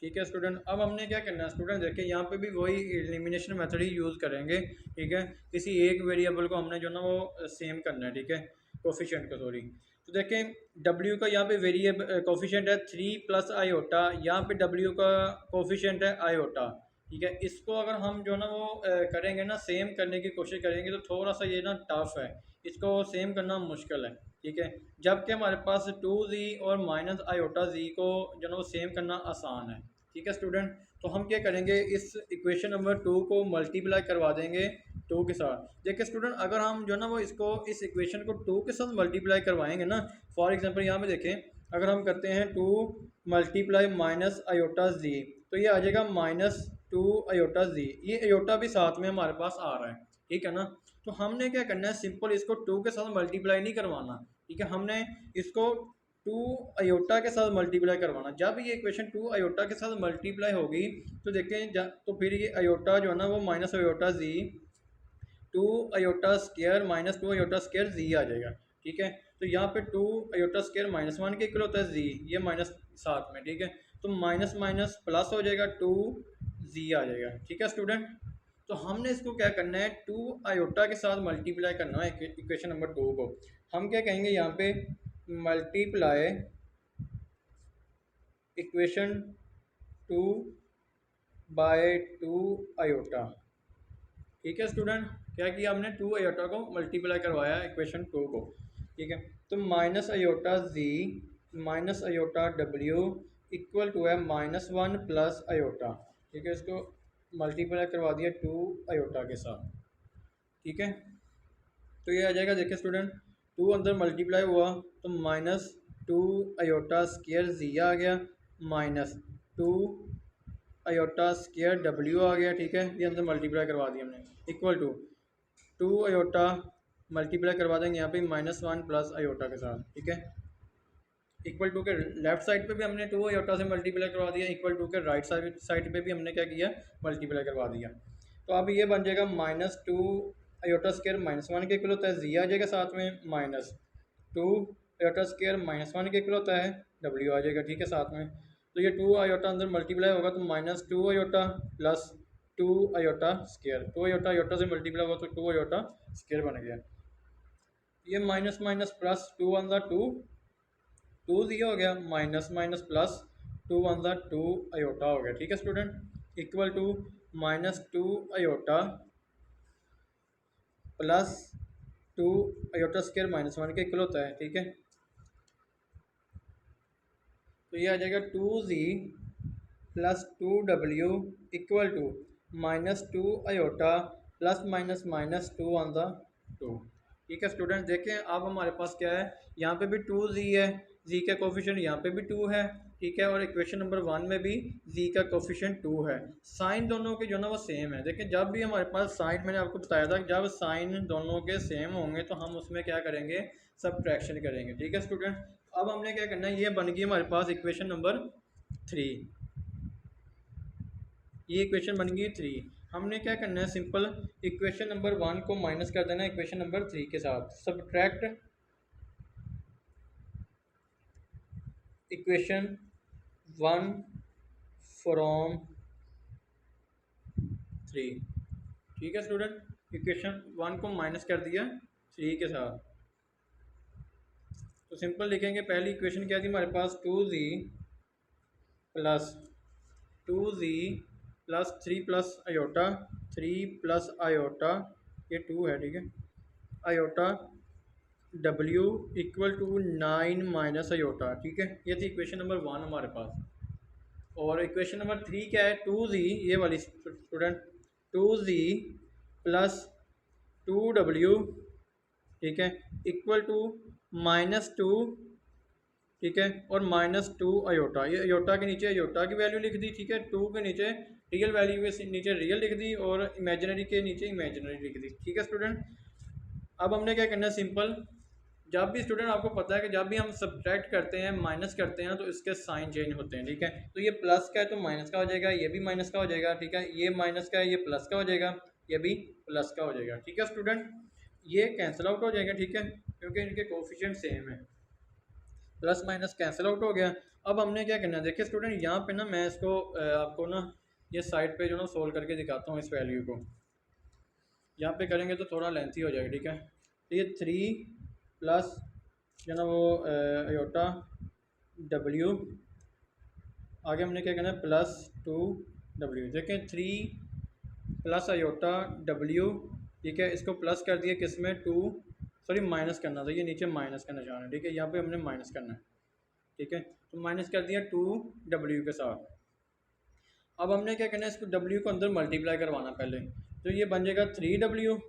ठीक है स्टूडेंट। अब हमने क्या करना है स्टूडेंट, देखिए यहाँ पे भी वही एलिमिनेशन मेथड ही यूज़ करेंगे, ठीक है। किसी एक वेरिएबल को हमने जो ना वो सेम करना है, ठीक है, कोफिशिएंट का, सॉरी। तो देखें W का यहाँ पे वेरिएबल कोफिशिएंट है 3 प्लस आयोटा, यहाँ पे W का कोफिशिएंट है आयोटा, ठीक है। इसको अगर हम जो ना वो करेंगे ना, सेम करने की कोशिश करेंगे, तो थोड़ा सा ये ना टफ है, इसको सेम करना मुश्किल है, ठीक है। जबकि हमारे पास 2z और माइनस आयोटा z को जो ना वो सेम करना आसान है, ठीक है स्टूडेंट। तो हम क्या करेंगे, इस इक्वेशन नंबर 2 को मल्टीप्लाई करवा देंगे 2 के साथ। देखिए स्टूडेंट, अगर हम जो ना वो इसको इस इक्वेशन को 2 के साथ मल्टीप्लाई करवाएंगे ना, फॉर एग्जांपल यहाँ पे देखें, अगर हम करते हैं 2 मल्टीप्लाई माइनस आयोटा z, तो ये आ जाएगा -2 आयोटा z। ये आयोटा भी साथ में हमारे पास आ रहा है, ठीक है ना। तो हमने क्या करना है, सिंपल इसको 2 के साथ मल्टीप्लाई नहीं करवाना, ठीक है। हमने इसको 2 आयोटा के साथ मल्टीप्लाई करवाना। जब ये इक्वेशन 2 आयोटा के साथ मल्टीप्लाई होगी, तो देखें तो फिर ये आयोटा जो है ना वो minus iota z 2 iota square minus 2 iota square z आ जाएगा, ठीक है। तो यहाँ पे 2 आयोटा स्क्वायर -1 के इक्वल होता है z, ये माइनस साथ में, ठीक है। तो माइनस माइनस प्लस हो जाएगा, 2z आ जाएगा, ठीक है स्टूडेंट। तो हमने इसको क्या करना है, 2 आयोटा के साथ मल्टीप्लाई करना है इक्वेशन नंबर 2 को। हम क्या कहेंगे यहाँ पे, मल्टीप्लाई इक्वेशन 2 बाय 2 आयोटा, ठीक है स्टूडेंट। क्या किया हमने, 2 आयोटा को मल्टीप्लाई करवाया इक्वेशन 2 को, ठीक है। तो minus iota z minus iota W equal to है -1 प्लस आयोटा, ठीक है। इसको मल्टीप्लाई करवा दिया 2 आयोटा के साथ, ठीक है। तो ये आ जाएगा, देखिए स्टूडेंट, 2 अंदर मल्टीप्लाई हुआ तो -2 आयोटा स्क्वायर z आ गया, -2 आयोटा स्क्वायर W आ गया, ठीक है। ये अंदर मल्टीप्लाई करवा दिया हमने, इक्वल टू 2 आयोटा मल्टीप्लाई करवा देंगे यहाँ पे -1 प्लस आयोटा के साथ, ठीक है। इक्वल टू के लेफ्ट साइड पे भी हमने 2 आयोटा से मल्टीप्लाई करवा दिया, इक्वल टू के राइट साइड पे भी हमने क्या किया, मल्टीप्लाई करवा दिया। तो अब ये बन जाएगा -2 आयोटा स्क्वायर -1 के इक्वल होता है, z आ जाएगा साथ में, -2 आयोटा स्क्वायर -1 के इक्वल होता है, W आ जाएगा, ठीक है, साथ में। तो ये 2 आयोटा अंदर मल्टीप्लाई होगा तो -2 iota plus 2 iota square, 2 iota iota से मल्टीप्लाई हुआ तो 2 आयोटा स्क्वायर बन गया। ये माइनस माइनस प्लस 2 वन ज़ा 2, 2 0 हो गया, माइनस माइनस प्लस 2 वन ज़ा 2 आयोटा हो गया, ठीक है student. Equal to -2 iota plus 2 iota square -1 के इक्वल होता है, ठीक है। तो ये आ जाएगा 2z plus 2W equal to -2 iota plus minus -2 one ज़ा 2, ठीक है स्टूडेंट, देखें अब हमारे पास क्या है, यहाँ पे भी 2z है, z का कोफिशिएंट यहाँ पे भी 2 है, ठीक है, और इक्वेशन नंबर 1 में भी z का कोफिशिएंट 2 है। साइन दोनों के जो ना वो सेम है। देखें जब भी हमारे पास साइन, मैंने आपको बताया था जब साइन दोनों के सेम होंगे तो हम उसमें क्या करेंगे, सब्ट्रैक्शन करेंगे। ठीक है स्टूडेंट, अब हमने क्या करना है, ये बन गई हमारे पास इक्वेशन नंबर 3, ये इक्वेशन बन गई 3। हमने क्या करना है, सिंपल इक्वेशन नंबर 1 को माइनस कर देना है इक्वेशन नंबर 3 के साथ। Subtract equation 1 from 3। ठीक है स्टूडेंट, इक्वेशन 1 को माइनस कर दिया 3 के साथ। तो सिंपल लिखेंगे, पहली इक्वेशन क्या थी हमारे पास, 2z plus 3 plus iota, 3 plus iota, ये 2 है, ठीक है, iota w equal to 9 minus iota. ठीक है, ये थी इक्वेशन नंबर 1 हमारे पास। और इक्वेशन नंबर 3 क्या है, 2z, ये वाली स्टूडेंट, 2z प्लस 2w, ठीक है, इक्वल टू -2, ठीक है, और -2 अयोटा। ये अयोटा के नीचे अयोटा की वैल्यू लिख दी, ठीक है, 2 के नीचे रियल वैल्यू के नीचे रियल लिख दी, और इमेजिनरी के नीचे इमेजिनरी लिख दी। ठीक है स्टूडेंट, अब हमने क्या करना है, सिंपल जब भी स्टूडेंट आपको पता है कि जब भी हम सब्ट्रैक्ट करते हैं, माइनस करते हैं, तो इसके साइन चेंज होते हैं। ठीक है, तो ये प्लस का है तो माइनस का हो जाएगा, ये भी माइनस का हो जाएगा, ठीक है, ये माइनस का है ये प्लस का हो जाएगा, ये भी प्लस का हो जाएगा। ठीक है स्टूडेंट, ये कैंसिल आउट हो जाएगा, ठीक है, क्योंकि इनके कोफिशिएंट सेम है, प्लस माइनस कैंसिल आउट हो गया। अब हमने क्या करना है, देखिए स्टूडेंट यहाँ पे ना मैं इसको आपको ना ये साइड पे जो ना सोल्व करके दिखाता हूँ इस वैल्यू को। यहाँ पे करेंगे तो थोड़ा लेंथी हो जाएगा, ठीक है, तो ये 3 प्लस जो ना वो अयोटा w, आगे हमने क्या करना है, +2w। देखें 3 प्लस अयोटा w, ठीक है, इसको प्लस कर दिया किस में, 2, सॉरी माइनस करना था, ये नीचे माइनस का निशान है, ठीक है, यहाँ पे हमने माइनस करना है, ठीक है, तो माइनस कर दिया 2w के साथ। अब हमने क्या करना है, इसको w को अंदर मल्टीप्लाई करवाना पहले, तो ये बन जाएगा 3w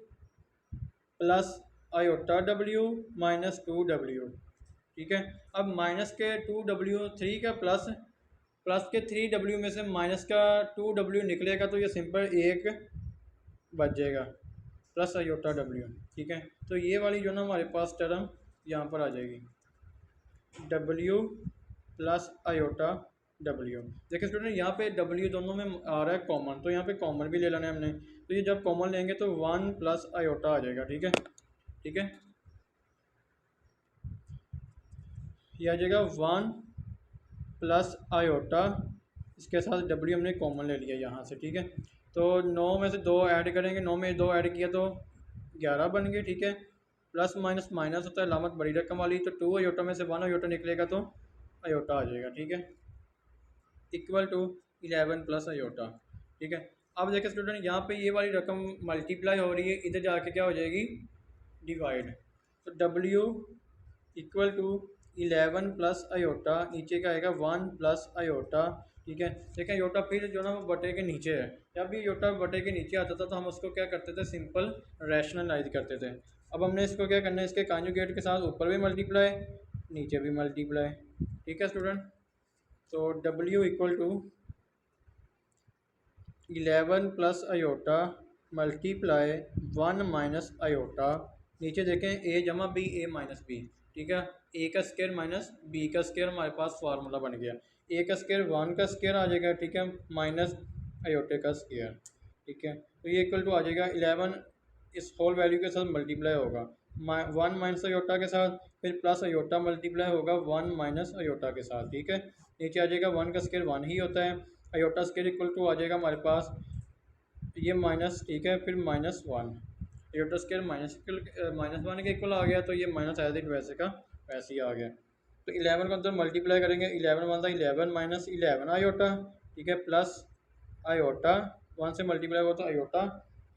plus iota w minus 2w। ठीक है, अब माइनस के 2w, 3 का प्लस, प्लस के 3w में से माइनस का 2w निकलेगा, तो ये सिंपल 1 बच जाएगा, प्लस आयोटा w। ठीक है, तो ये वाली जो ना हमारे पास टर्म यहाँ पर आ जाएगी, w प्लस आयोटा w। देखिए स्टूडेंट यहाँ पे w दोनों में आ रहा है कॉमन, तो यहाँ पे कॉमन भी ले लेना है हमने, तो ये जब कॉमन लेंगे तो 1 प्लस आयोटा आ जाएगा। ठीक है, ठीक है, ये आ जाएगा 1 प्लस आयोटा, इसके साथ w हमने कॉमन ले लिया यहाँ से। ठीक है, तो 9 में से 2 ऐड करेंगे, 9 में 2 ऐड किया तो 11 बन गए। ठीक है, प्लस माइनस माइनस होता है, लामत बड़ी रकम वाली, तो 2 अयोटा में से 1 अयोटा निकलेगा तो अयोटा आ जाएगा। ठीक है, इक्वल टू 11 प्लस अयोटा। ठीक है, अब देखिए स्टूडेंट यहाँ पे ये वाली रकम मल्टीप्लाई हो रही है, इधर जाके क्या हो जाएगी, डिवाइड, तो w equal to 11 plus iota, नीचे का आएगा 1 प्लस अयोटा। ठीक है, देखें अयोटा फिर जो ना वो बटे के नीचे है, जब भी अयोटा बटे के नीचे आता था तो हम उसको क्या करते थे, सिंपल रैशनलाइज करते थे। अब हमने इसको क्या करना है, इसके कॉन्जुगेट के साथ ऊपर भी मल्टीप्लाई, नीचे भी मल्टीप्लाई। ठीक है स्टूडेंट, तो w equal to 11 plus iota multiply 1 minus iota, नीचे देखें a जमा b, a माइनस बी। ठीक है, a का स्क्वायर माइनस b का स्क्वायर, हमारे पास फार्मूला बन गया, a का स्क्वायर 1 का स्क्वायर आ जाएगा, ठीक है, माइनस अयोटे का स्क्वायर। ठीक है, तो ये इक्वल टू आ जाएगा 11, इस होल वैल्यू के साथ मल्टीप्लाई होगा 1 माइनस अयोटा के साथ, फिर प्लस अयोटा मल्टीप्लाई होगा 1 माइनस अयोटा के साथ। ठीक है, नीचे आ जाएगा 1 का स्क्वायर 1 ही होता है, अयोटा स्क्वायर इक्वल टू आ जाएगा हमारे पास ये माइनस, ठीक है, फिर -1, अयोटा स्क्वायर -1 के इक्वल आ गया, तो ये माइनस एज इट वैसे का वैसे ही आ गया। तो 11 को अंदर मल्टीप्लाई करेंगे, 11 वन था 11 माइनस 11 आयोटा, ठीक है, प्लस आयोटा 1 से मल्टीप्लाई हुआ तो अयोटा,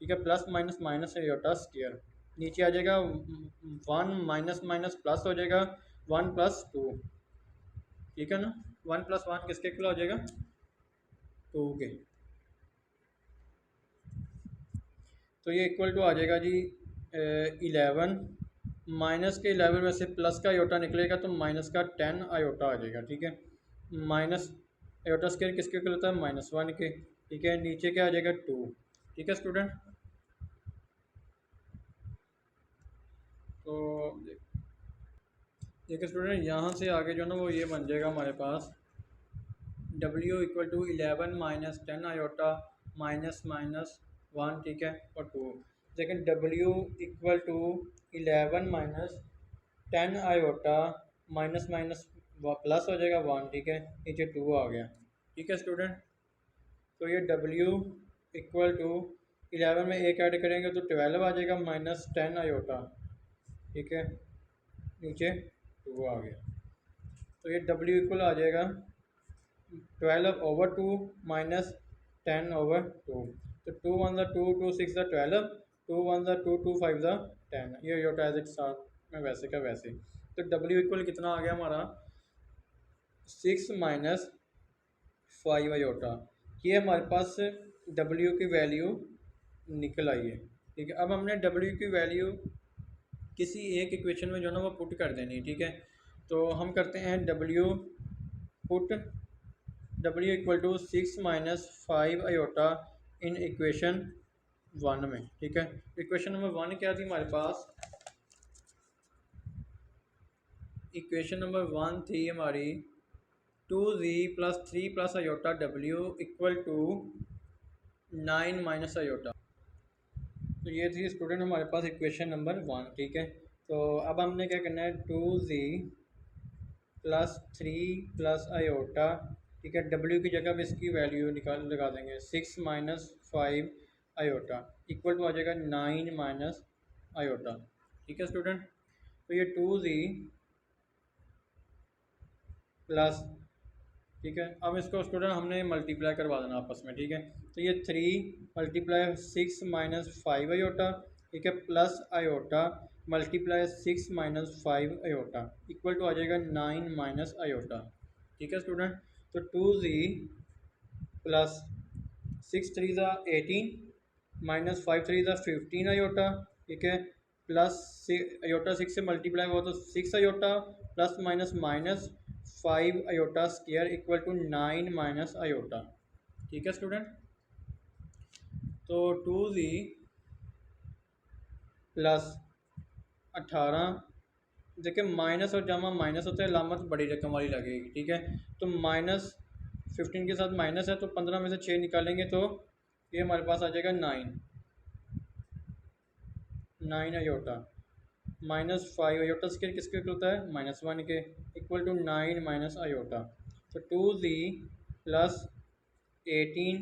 ठीक है, plus minus minus iota square, नीचे आ जाएगा 1 माइनस माइनस प्लस हो जाएगा 1 प्लस 2। ठीक है ना, 1 प्लस 1 किसके इक्वल हो जाएगा, 2 के। तो ये इक्वल टू आ जाएगा जी 11 माइनस के 11 में से प्लस का आयोटा निकलेगा तो माइनस का 10 आयोटा आ जाएगा, ठीक है। माइनस आयोटा स्क्वायर किसके इक्वल होता है, -1 के, ठीक है। नीचे क्या आ जाएगा 2, ठीक है स्टूडेंट। तो देखिए स्टूडेंट, यहाँ से आगे जो ना वो ये बन जाएगा हमारे पास W equal to 11 minus 10 iota minus minus 1, ठीक है, और 2। लेकिन W equal to 11 minus 10 iota minus minus plus हो जाएगा 1, ठीक है, नीचे 2 आ गया, ठीक है स्टूडेंट। तो ये W इक्वल टू 11 में एक ऐड करेंगे तो 12 आ जाएगा माइनस 10 आयोटा, ठीक है, नीचे 2 आ गया। तो ये W इक्वल आ जाएगा 12/2 माइनस 10/2। तो 2 1 2, 2 6 12, 2 1 2, 2 5 10। ये योटा एज इट साथ में वैसे का वैसे। तो W इक्वल कितना आ गया हमारा 6 माइनस 5 आयोटा। ये हमारे पास W की वैल्यू निकल आई है, ठीक है। अब हमने W की वैल्यू किसी एक इक्वेशन में जो ना वो पुट कर देनी है, ठीक है। तो हम करते हैं W put W equal to 6 minus 5 iota in equation 1 में, ठीक है। इक्वेशन नंबर 1 क्या थी हमारे पास, इक्वेशन नंबर 1 थी हमारी 2z plus 3 plus iota W equal to 9 minus iota. तो ये थी स्टूडेंट हमारे पास इक्वेशन नंबर 1, ठीक है। तो अब हमने क्या करना है 2z प्लस 3 प्लस आयोटा, ठीक है, W की जगह पे इसकी वैल्यू निकाल लगा देंगे 6 माइनस 5 आयोटा इक्वल टू आ जाएगा 9 माइनस आयोटा, ठीक है स्टूडेंट। तो ये 2z प्लस, ठीक है, अब इसको स्टूडेंट हमने मल्टीप्लाई करवा देना आपस में, ठीक है। तो ये 3 मल्टीप्लाई 6 माइनस 5 आयोटा, ठीक है, plus iota multiply 6 minus 5 iota equal to आ जाएगा 9 माइनस आयोटा, ठीक है स्टूडेंट। तो 2z प्लस 6 3 18 माइनस 5 3 15 आयोटा, ठीक है, प्लस आयोटा 6 से मल्टीप्लाई हुआ तो 6 iota plus minus minus 5 iota square equal to 9 minus iota, ठीक है स्टूडेंट। तो 2z प्लस 18, देखिए माइनस और जमा माइनस होता है, अलामत बड़ी रकम वाली लगेगी, ठीक है। तो माइनस 15 के साथ माइनस है तो 15 में से 6 निकालेंगे तो ये हमारे पास आ जाएगा 9 आयोटा माइनस 5 आयोटा स्क्वायर किसके इक्वल होता है -1 के इक्वल टू 9 माइनस आयोटा। तो 2z plus 18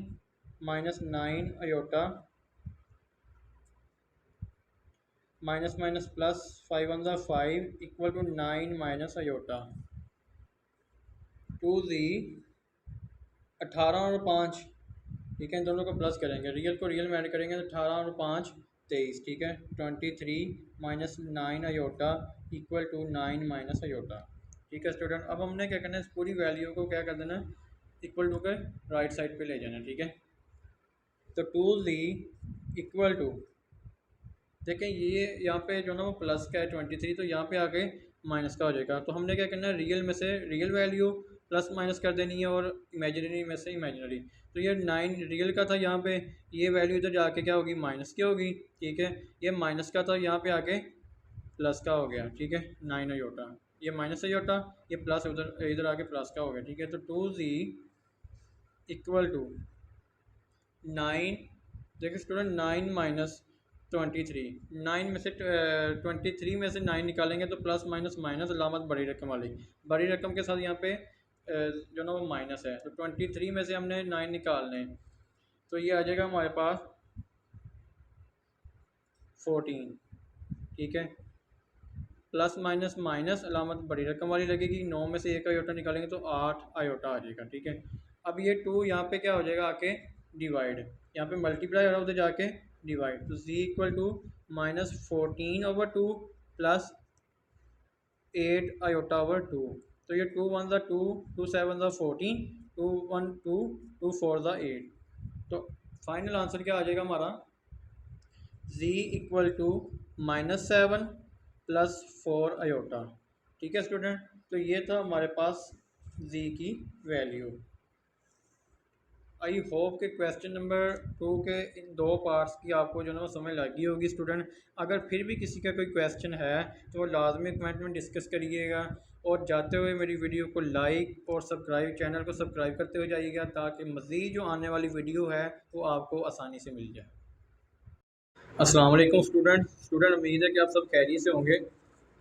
minus 9 iota minus minus plus 5 1 5 equal to 9 minus iota. 2z 18 और 5, ठीक है, इन दोनों को प्लस करेंगे, रियल को रियल में ऐड करेंगे तो 18 और 5 23, ठीक है, 23 minus 9 iota equal to 9 minus iota, ठीक है स्टूडेंट। अब हमने क्या करना है इस पूरी वैल्यू को क्या कर देना इक्वल टू के राइट साइड पे ले जाना, ठीक है। तो 2z इक्वल टू, देखें ये यहाँ पे जो ना वो प्लस का है 23, तो यहाँ पे आके माइनस का हो जाएगा। तो हमने क्या करना है रियल में से रियल वैल्यू प्लस माइनस कर देनी है और इमेजिनरी में से इमेजिनरी। तो ये 9 रियल का था, यहाँ पे ये वैल्यू इधर जाके क्या होगी माइनस की होगी, ठीक है। ये माइनस का था, यहाँ पे आके प्लस का हो गया, ठीक है, 9 आयोटा, ये माइनस आयोटा, ये प्लस उधर इधर आके प्लस का हो गया, ठीक है। तो 2z इक्वल टू 9, देखिए स्टूडेंट 9 माइनस 23, 9 में से 23 में से 9 निकालेंगे तो प्लस माइनस माइनस अलामत बड़ी रकम वाली, बड़ी रकम के साथ यहाँ पे जो ना वो माइनस है। तो 23 में से हमने 9 निकालने हैं तो ये आ जाएगा हमारे पास 14, ठीक है, प्लस माइनस माइनस अलामत बड़ी रकम वाली लगेगी, 9 में से 1 आयोटा निकालेंगे तो 8 आयोटा आ जाएगा, ठीक है। अब ये 2 यहाँ पे क्या हो जाएगा आके डिवाइड, यहाँ पे मल्टीप्लाई हो रहा है उधर जाके डिवाइड, तो z equal to minus 14/2 plus 8 iota. तो ये 2 1 2, 2 7 14, 2 1 2, 2 4 8। तो फाइनल आंसर क्या आ जाएगा हमारा z equal to -7 plus 4 iota. ठीक है स्टूडेंट, तो ये था हमारे पास जी की वैल्यू। आई होप कि क्वेश्चन नंबर 2 के इन दो पार्ट्स की आपको जो है वो समझ लगी होगी स्टूडेंट। अगर फिर भी किसी का कोई क्वेश्चन है तो वो लाजमी कमेंट में डिस्कस करिएगा, और जाते हुए मेरी वीडियो को लाइक और सब्सक्राइब, चैनल को सब्सक्राइब करते हुए जाइएगा, ताकि मज़ीद जो आने वाली वीडियो है वो आपको आसानी से मिल जाए। अस्सलाम वालेकुम स्टूडेंट, उम्मीद है कि आप सब खैरियत से होंगे।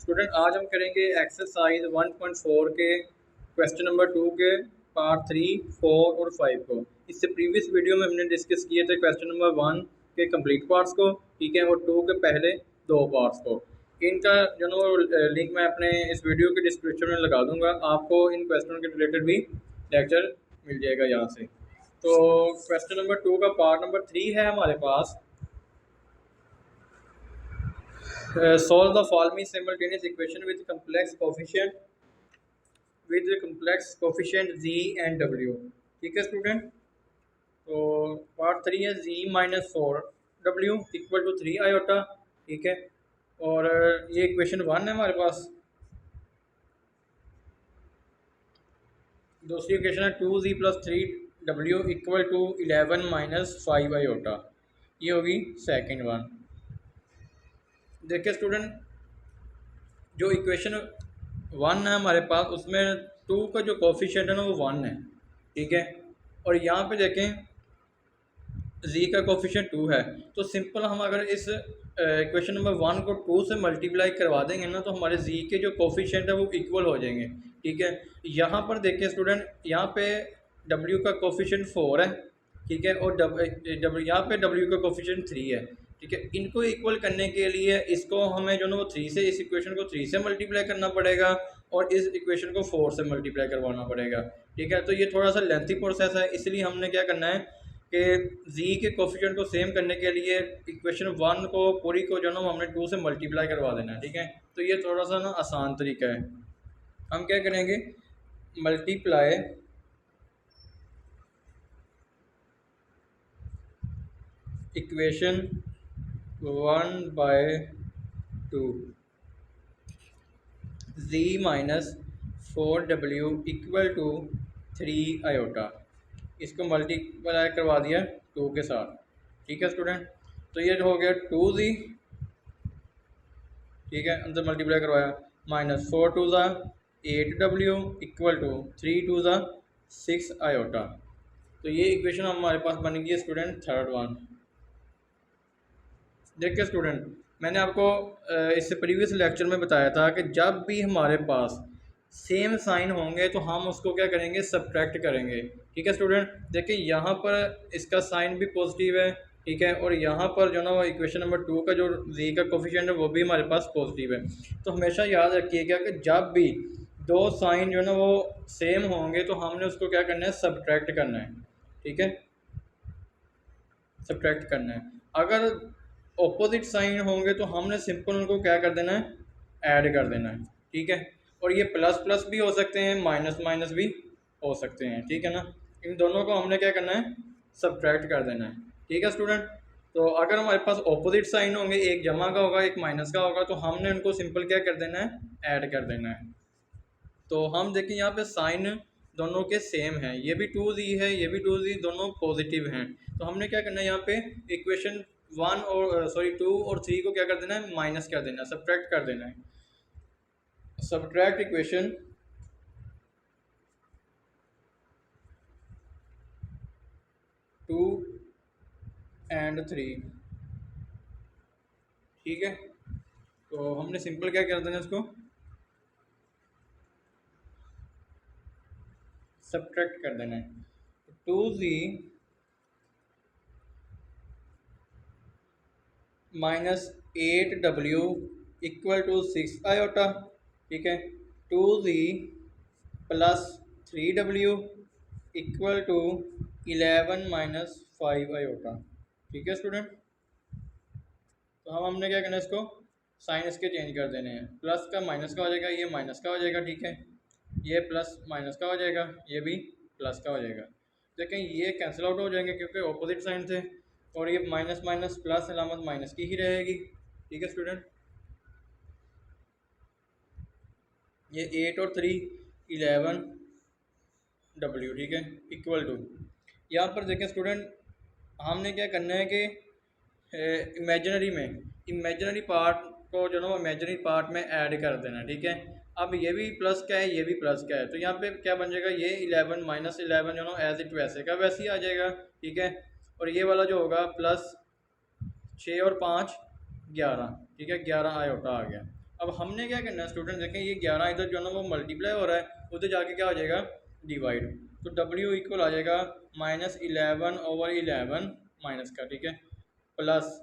स्टूडेंट, आज हम करेंगे एक्सरसाइज 1.4 के क्वेश्चन नंबर 2 के पार्ट 3, 4 और 5 को। इससे प्रीवियस वीडियो में हमने डिस्कस किए थे क्वेश्चन नंबर 1 के कंप्लीट पार्ट्स को, ठीक है, और 2 के पहले दो पार्ट्स को। इनका जो है लिंक मैं अपने इस वीडियो के डिस्क्रिप्शन में लगा दूंगा, आपको इन क्वेश्चनों के रिलेटेड भी लेक्चर मिल जाएगा यहाँ से। तो क्वेश्चन नंबर 2 का पार्ट नंबर 3 है हमारे पास। Solve the following simultaneous equation with complex coefficient z and w। ठीक है स्टूडेंट, तो पार्ट 3 है z minus 4w equal to 3 iota. ठीक है, और ये इक्वेशन 1 है हमारे पास। दूसरी इक्वेशन है 2z plus 3w equal to 11 minus 5 iota. ये होगी सेकेंड वन। देखिए स्टूडेंट, जो इक्वेशन 1 है हमारे पास, उसमें 2 का जो कोफिशिएंट है ना वो 1 है। ठीक है, और यहाँ पे देखें z का कोफिशिएंट 2 है, तो सिंपल हम अगर इस इक्वेशन नंबर 1 को 2 से मल्टीप्लाई करवा देंगे ना, तो हमारे z के जो कोफिशिएंट है वो इक्वल हो जाएंगे। ठीक है, यहाँ पर देखिए स्टूडेंट, यहाँ पे w का कोफिशिएंट 4 है, ठीक है, और यहाँ पे w का कोफिशिएंट 3 है। ठीक है, इनको इक्वल करने के लिए इसको हमें जो ना वो 3 से, इस इक्वेशन को 3 से मल्टीप्लाई करना पड़ेगा, और इस इक्वेशन को 4 से मल्टीप्लाई करवाना पड़ेगा। ठीक है, तो ये थोड़ा सा लेंथी प्रोसेस है, इसलिए हमने क्या करना है कि z के कोफिशिएंट को सेम करने के लिए इक्वेशन 1 को पूरी को जो ना हमने 2 से मल्टीप्लाई करवा देना है। ठीक है, तो ये थोड़ा सा ना आसान तरीका है। हम क्या करेंगे, multiply equation 1/2 z minus 4w equal to 3 iota. इसको मल्टीप्लाई करवा दिया 2 के साथ। ठीक है स्टूडेंट, तो ये हो गया 2z, ठीक है, अंदर मल्टीप्लाई करवाया, माइनस 4 2 ज़ा 8w इक्वल टू 3 2 ज़ा 6 आयोटा। तो ये इक्वेशन हमारे पास बन गई है स्टूडेंट थर्ड वन। देखिए स्टूडेंट, मैंने आपको इससे प्रीवियस लेक्चर में बताया था कि जब भी हमारे पास सेम साइन होंगे तो हम उसको क्या करेंगे, सब्ट्रैक्ट करेंगे। ठीक है स्टूडेंट, देखिए यहाँ पर इसका साइन भी पॉजिटिव है, ठीक है, और यहाँ पर जो ना वो इक्वेशन नंबर 2 का जो z का कोफिशिएंट है वो भी हमारे पास पॉजिटिव है। तो हमेशा याद रखिएगा कि जब भी दो साइन जो ना वो सेम होंगे तो हमने उसको क्या करना है, सब्ट्रैक्ट करना है। ठीक है, सब्ट्रैक्ट करना है। अगर ऑपोजिट साइन होंगे तो हमने सिंपल उनको क्या कर देना है, ऐड कर देना है। ठीक है, और ये प्लस प्लस भी हो सकते हैं, माइनस माइनस भी हो सकते हैं। ठीक है ना, इन दोनों को हमने क्या करना है, सब्ट्रैक्ट कर देना है। ठीक है स्टूडेंट, तो अगर हमारे पास ऑपोजिट साइन होंगे, एक जमा का होगा एक माइनस का होगा, तो हमने उनको सिंपल क्या कर देना है, ऐड कर देना है। तो हम देखें यहाँ पे साइन दोनों के सेम हैं, ये भी 2z है, ये भी 2z, दोनों पॉजिटिव हैं। तो हमने क्या करना है, यहाँ पे इक्वेशन 1 और 2 और 3 को क्या कर देना है, माइनस कर देना है, सब्ट्रैक्ट कर देना है। Subtract equation 2 and 3। ठीक है, तो हमने सिंपल क्या कर देना है, इसको सब्ट्रैक्ट कर देना है। 2z minus 8w equal to 6 iota. ठीक है, 2z plus 3w equal to 11 minus 5 iota. ठीक है स्टूडेंट, तो हमने क्या करना है, इसको साइन इसके चेंज कर देने हैं, प्लस का माइनस का हो जाएगा, ये माइनस का हो जाएगा। ठीक है, ये प्लस माइनस का हो जाएगा, ये भी प्लस का हो जाएगा। देखें ये कैंसिल आउट हो जाएंगे क्योंकि ऑपोजिट साइन थे, और ये माइनस माइनस प्लस अलामत माइनस की ही रहेगी। ठीक है स्टूडेंट, ये 8 और 3 11 ठीक है, इक्वल टू, यहाँ पर देखें स्टूडेंट, हमने क्या करना है कि इमेजिनरी में इमेजिनरी पार्ट को जो ना वो इमेजिनरी पार्ट में ऐड कर देना, ठीक है। अब ये भी प्लस का है, ये भी प्लस का है, तो यहाँ पे क्या बन जाएगा, ये 11 - 11 जो ना एज इट वैसे का वैसे ही आ जाएगा, ठीक है। और ये वाला जो होगा प्लस 6 और 5 11, ठीक है, 11 आयोटा आ गया। अब हमने क्या करना है स्टूडेंट, देखें ये 11 इधर जो ना वो मल्टीप्लाई हो रहा है, उधर जाके क्या हो जाएगा, डिवाइड। तो W इक्वल आ जाएगा -11/11 माइनस का, ठीक है, प्लस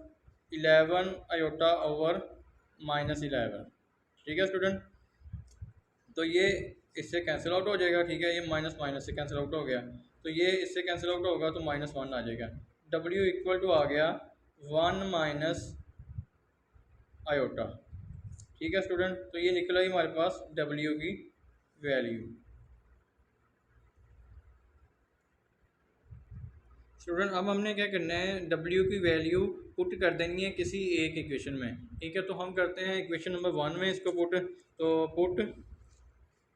11 आयोटा/-11, ठीक है स्टूडेंट। तो ये इससे कैंसिल आउट हो जाएगा, ठीक है, ये माइनस माइनस से कैंसिल आउट हो गया, तो ये इससे कैंसिल आउट होगा तो -1 आ जाएगा। W इक्वल टू आ गया 1 माइनस आयोटा, ठीक है स्टूडेंट। तो ये निकला ही हमारे पास W की वैल्यू। स्टूडेंट अब हमने क्या करना है, W की वैल्यू पुट कर देनी है किसी एक इक्वेशन में, ठीक है। तो हम करते हैं इक्वेशन नंबर 1 में इसको पुट, तो पुट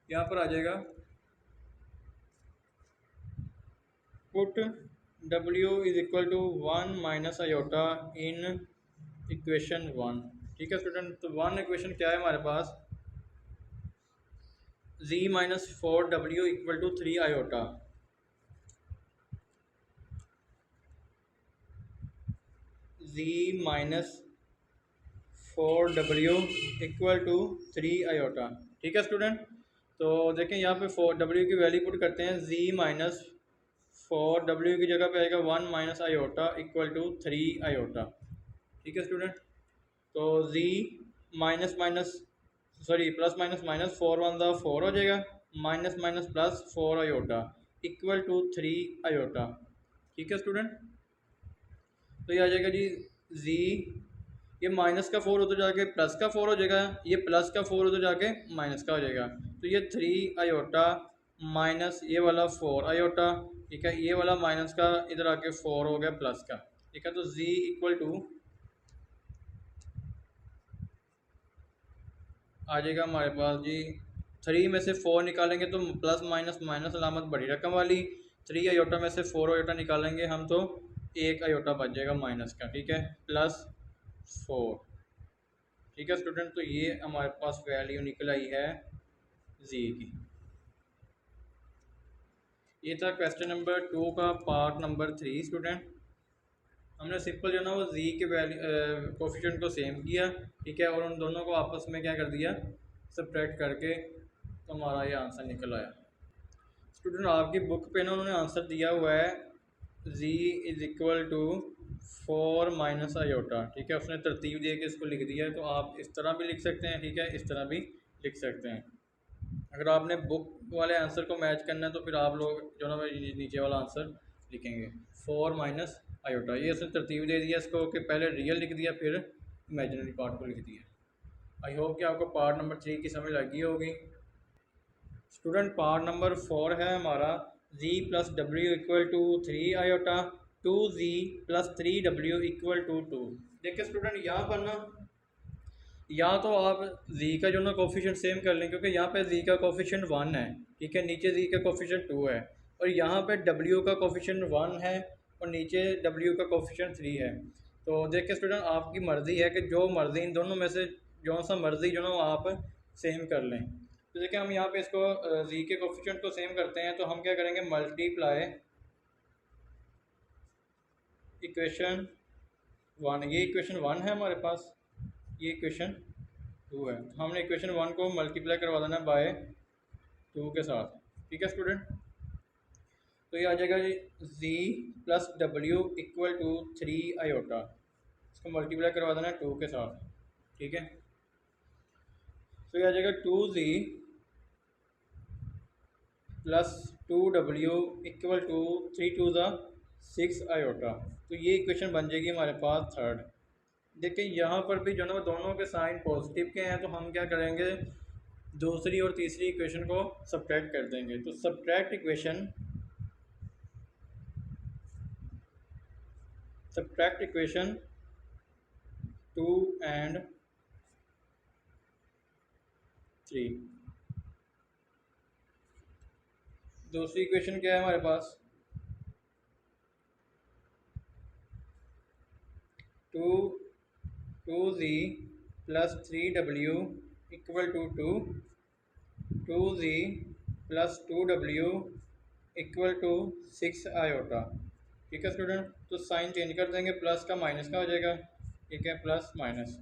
यहाँ पर आ जाएगा, put W is equal to 1 minus iota in equation 1, ठीक है स्टूडेंट। तो 1 इक्वेशन क्या है हमारे पास, Z - 4W equal to 3 iota, Z - 4W equal to 3 iota, ठीक है स्टूडेंट। तो देखें यहाँ पे 4W की वैल्यू पुट करते हैं, Z - 4W की जगह पे आएगा 1 minus iota equal to 3 iota, ठीक है स्टूडेंट। तो Z minus minus sorry plus minus minus 4 1 हो जाएगा, minus minus plus 4 iota equal to 3 iota, ठीक है स्टूडेंट। तो ये आ जाएगा जी Z, ये माइनस का 4 उधर जाके प्लस का 4 हो जाएगा, ये प्लस का 4 उधर जाके माइनस का हो जाएगा, तो ये 3 आयोटा माइनस ये वाला 4 आयोटा, ठीक है, ये वाला माइनस का इधर आके 4 हो गया प्लस का, ठीक है। तो Z इक्वल टू आ जाएगा हमारे पास जी, 3 में से 4 निकालेंगे तो प्लस माइनस माइनस अलामत बड़ी रकम वाली, 3 आयोटा में से 4 आयोटा निकालेंगे हम तो 1 आयोटा बच जाएगा माइनस का, ठीक है, +4, ठीक है स्टूडेंट। तो ये हमारे पास वैल्यू निकल आई है Z की। ये था क्वेश्चन नंबर 2 का पार्ट नंबर 3 स्टूडेंट। हमने सिंपल जो ना वो Z के वैल्यू कोफिशिएंट को सेम किया, ठीक है, और उन दोनों को आपस में क्या कर दिया, सब्ट्रैक्ट करके, तो हमारा ये आंसर निकल आया। स्टूडेंट आपकी बुक पे ना उन्होंने आंसर दिया हुआ है Z is equal to 4 minus iota, ठीक है, उसने तरतीब दे के इसको लिख दिया है, तो आप इस तरह भी लिख सकते हैं, ठीक है, इस तरह भी लिख सकते हैं। अगर आपने बुक वाले आंसर को मैच करना है तो फिर आप लोग जो ना नीचे वाला आंसर लिखेंगे 4 माइनस आयोटा, ये उसने तरतीब दे दिया इसको कि पहले रियल लिख दिया फिर इमेजिनरी पार्ट को लिख दिया। आई होप कि आपको पार्ट नंबर 3 की समझ लगी होगी। स्टूडेंट पार्ट नंबर 4 है हमारा, Z plus W equal to 3 iota 2Z plus 3W equal to 2। देखिए स्टूडेंट यहाँ पर ना, या तो आप Z का जो ना कोफिशिएंट सेम कर लें, क्योंकि यहाँ पे Z का कोफिशिएंट 1 है, ठीक है, नीचे Z का कोफिशिएंट 2 है, और यहाँ पे W का कोफिशिएंट 1 है और नीचे W का कोफिशिएंट 3 है। तो देखिए स्टूडेंट आपकी मर्ज़ी है कि जो मर्ज़ी इन दोनों में से जो सा मर्ज़ी जो ना आप सेम कर लें। तो देखिए हम यहाँ पे इसको Z के कोफिशिएंट को सेम करते हैं, तो हम क्या करेंगे, मल्टीप्लाई इक्वेशन 1, ये इक्वेशन 1 है हमारे पास, ये इक्वेशन 2 है, तो हमने इक्वेशन 1 को मल्टीप्लाई करवा देना बाय 2 के साथ, ठीक है स्टूडेंट। तो ये आ जाएगा जी Z plus W equal to 3 iota, इसको मल्टीप्लाई करवा देना 2 के साथ, ठीक है। तो ये आ जाएगा 2Z plus 2W equal to 3 2 ज़ा 6 आयोटा। तो ये इक्वेशन बन जाएगी हमारे पास थर्ड। देखिए यहाँ पर भी जो ना दोनों के साइन पॉजिटिव के हैं, तो हम क्या करेंगे, दूसरी और तीसरी इक्वेशन को सब्ट्रैक्ट कर देंगे। तो सब्ट्रैक्ट इक्वेशन 2 and 3, दूसरी इक्वेशन क्या है हमारे पास, 2z plus 3w equal to 2z plus 2w equal to 6 iota. ठीक है स्टूडेंट, तो साइन चेंज कर देंगे, प्लस का माइनस का हो जाएगा। ठीक है, प्लस माइनस,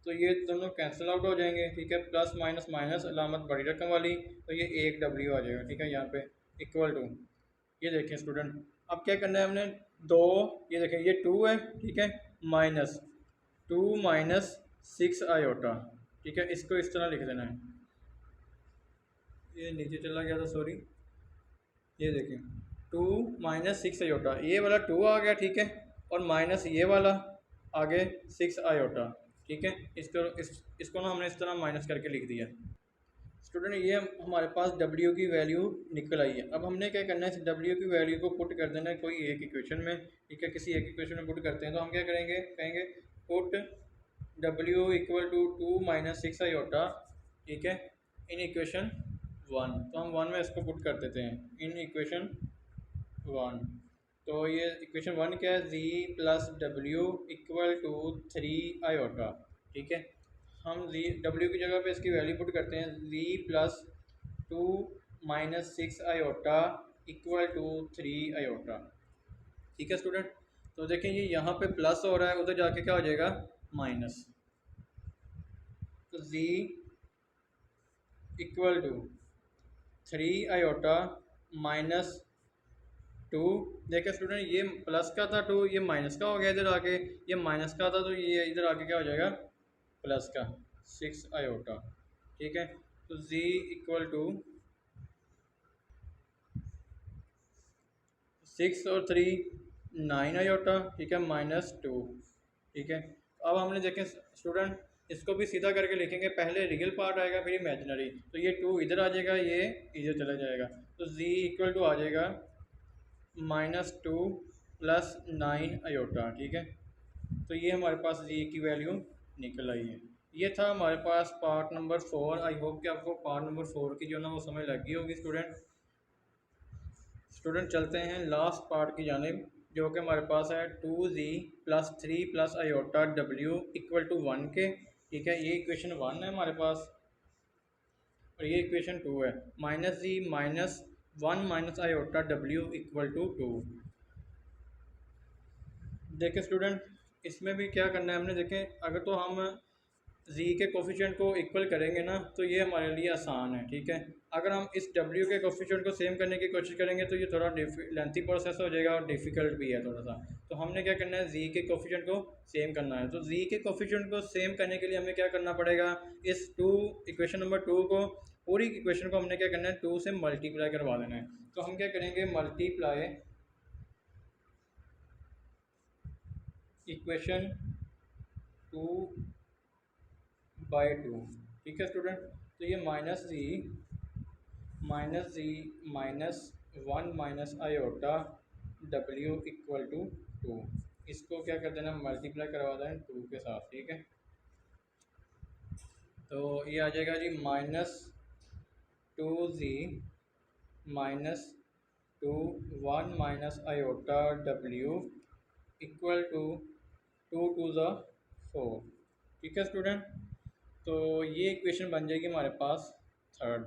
तो ये दोनों कैंसिल आउट हो जाएंगे। ठीक है, प्लस माइनस माइनस अलामत बड़ी रकम वाली, तो ये 1w आ जाएगा। ठीक है, यहाँ पे इक्वल टू, ये देखें स्टूडेंट, अब क्या करना है हमने, दो, ये देखें ये 2 है। ठीक है, माइनस 2 माइनस 6 आयोटा। ठीक है, इसको इस तरह लिख देना है, ये नीचे चला गया था सॉरी, ये देखें 2 माइनस 6 आयोटा, ये वाला 2 आ गया। ठीक है, और माइनस ये वाला आगे 6 आयोटा। ठीक है, इसको ना हमने इस तरह माइनस करके लिख दिया। स्टूडेंट, ये हमारे पास W की वैल्यू निकल आई है। अब हमने क्या करना है, इस W की वैल्यू को पुट कर देना है कोई एक इक्वेशन में। ठीक है, किसी एक इक्वेशन में पुट करते हैं, तो हम क्या करेंगे, कहेंगे put W equal to 2 minus 6 iota. ठीक है, इन इक्वेशन 1, तो हम 1 में इसको पुट कर देते हैं, इन इक्वेशन 1। तो ये इक्वेशन 1 क्या है, z plus W equal to 3 iota. ठीक है, हम W की जगह पे इसकी वैल्यू पुट करते हैं, z प्लस 2 minus 6 iota equal to 3 iota. ठीक है स्टूडेंट, तो देखें ये यहाँ पे प्लस हो रहा है, उधर जाके क्या हो जाएगा, माइनस। तो z equal to 3 iota minus 2। देखें स्टूडेंट, ये प्लस का था 2, ये माइनस का हो गया इधर आके, ये माइनस का था तो ये इधर आके क्या हो जाएगा, प्लस का 6 आयोटा। ठीक है, तो z इक्वल टू 6 और 3 9 आयोटा। ठीक है, माइनस 2। ठीक है, अब हमने देखें स्टूडेंट, इसको भी सीधा करके लिखेंगे, पहले रियल पार्ट आएगा फिर इमेजिनरी, तो ये 2 इधर आ जाएगा, ये इधर चला जाएगा, तो z इक्वल टू आ जाएगा -2 प्लस 9 आयोटा। ठीक है, तो ये हमारे पास z की वैल्यू निकल आई है। ये था हमारे पास पार्ट नंबर 4। आई होप कि आपको पार्ट नंबर 4 की जो ना वो समझ लग गई होगी स्टूडेंट, चलते हैं लास्ट पार्ट की जानिब, जो कि हमारे पास है 2z plus 3 plus iota w equal to 1 के। ठीक है, ये इक्वेशन 1 है हमारे पास, और ये इक्वेशन 2 है, minus z minus 1 minus iota w equal to 2। देखें स्टूडेंट, इसमें भी क्या करना है हमने, देखें अगर तो हम z के कोफिशिएंट को इक्वल करेंगे ना, तो ये हमारे लिए आसान है। ठीक है, अगर हम इस w के कोफिशिएंट को सेम करने की कोशिश करेंगे तो ये थोड़ा लेंथी प्रोसेस हो जाएगा और डिफ़िकल्ट भी है थोड़ा सा। तो हमने क्या करना है, z के कोफिशिएंट को सेम करना है। तो z के कोफिशिएंट को सेम करने के लिए हमें क्या करना पड़ेगा, इस इक्वेशन नंबर 2 को, पूरी इक्वेशन को हमने क्या करना है, 2 से मल्टीप्लाई करवा देना है। तो हम क्या करेंगे, मल्टीप्लाई इक्वेशन 2 बाई 2। ठीक है स्टूडेंट, तो ये minus z minus 1 minus iota w equal to 2, इसको क्या कर देना, मल्टीप्लाई करवा दें 2 के साथ। ठीक है, तो ये आ जाएगा जी -2z minus 2 1 minus iota w equal to 2 टू ज़ा 4। ठीक है स्टूडेंट, तो ये इक्वेशन बन जाएगी हमारे पास 3rd।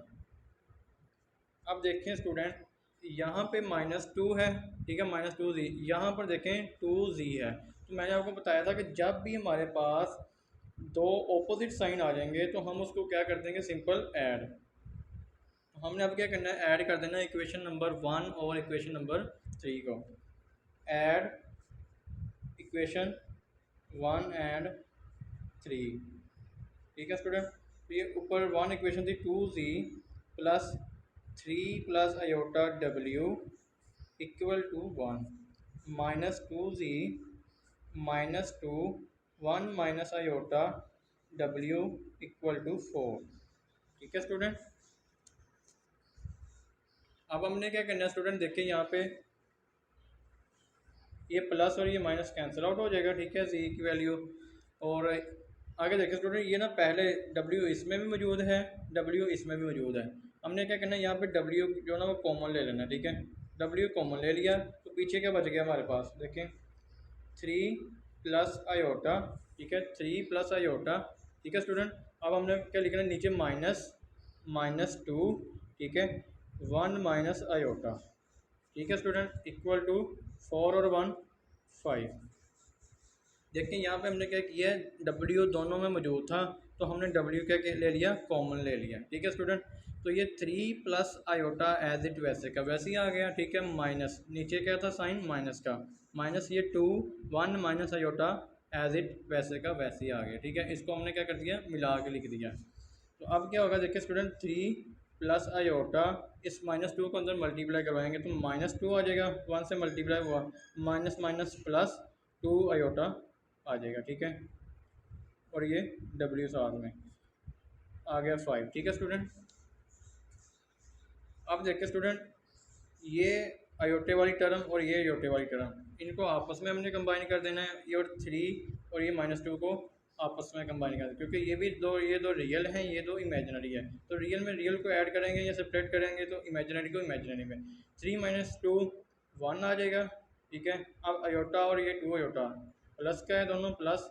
अब देखें स्टूडेंट, यहाँ पे -2 है। ठीक है, -2z, यहाँ पर देखें 2z है। तो मैंने आपको बताया था कि जब भी हमारे पास दो ऑपोजिट साइन आ जाएंगे तो हम उसको क्या कर देंगे, सिंपल ऐड। तो हमने अब क्या करना है, ऐड कर देना इक्वेशन नंबर 1 और इक्वेशन नंबर 3 को। Add equation 1 and 3। ठीक है स्टूडेंट, तो ये ऊपर 1 इक्वेशन थी 2z plus 3 plus iota w equal to 1, minus 2z minus 2 1 minus iota w equal to 4। ठीक है स्टूडेंट, अब हमने क्या करना है स्टूडेंट, देखिए यहाँ पे ये प्लस और ये माइनस कैंसिल आउट हो जाएगा। ठीक है, z की वैल्यू, और आगे देखिए स्टूडेंट, ये ना पहले w इसमें भी मौजूद है, w इसमें भी मौजूद है। हमने क्या करना है, यहाँ पे डब्ल्यू जो ना वो कॉमन ले लेना, ठीक है। डब्ल्यू कॉमन ले लिया तो पीछे क्या बच गया हमारे पास, देखें, 3 + i, ठीक है, 3 + i, ठीक है स्टूडेंट। अब हमने क्या लिखना है नीचे, -2, ठीक है, 1 - i, ठीक है स्टूडेंट, इक्वल टू 4 और 1 5। देखिए यहाँ पे हमने क्या किया है, डब्ल्यू दोनों में मौजूद था तो हमने डब्ल्यू क्या ले लिया, कॉमन ले लिया, ठीक है स्टूडेंट। तो ये 3 + i एज इट वैसे का वैसे ही आ गया, ठीक है। माइनस नीचे क्या था, साइन माइनस का, माइनस ये 2 1 - i एज इट वैसे का वैसे ही आ गया, ठीक है। इसको हमने क्या कर दिया, मिला के लिख दिया। तो अब क्या होगा, देखिए स्टूडेंट, 3 + i, इस -2 को अंदर मल्टीप्लाई करवाएंगे तो -2 आ जाएगा, 1 से मल्टीप्लाई हुआ, माइनस माइनस प्लस 2i आ जाएगा, ठीक है। और ये w साथ में आ गया 5, ठीक है स्टूडेंट। अब देखिए स्टूडेंट, ये अयोटे वाली टर्म और ये अयोटे वाली टर्म, इनको आपस में हमने कंबाइन कर देना है, ये और 3 और ये -2 को आपस में कंबाइन कर दें, क्योंकि ये दो रियल हैं, ये दो इमेजिनरी है। तो रियल में रियल को ऐड करेंगे या सेपरेट करेंगे तो इमेजिनरी को इमेजिनरी में, 3 - 2 1 आ जाएगा, ठीक है। अब अयोटा और ये 2 अयोटा प्लस का है दोनों, प्लस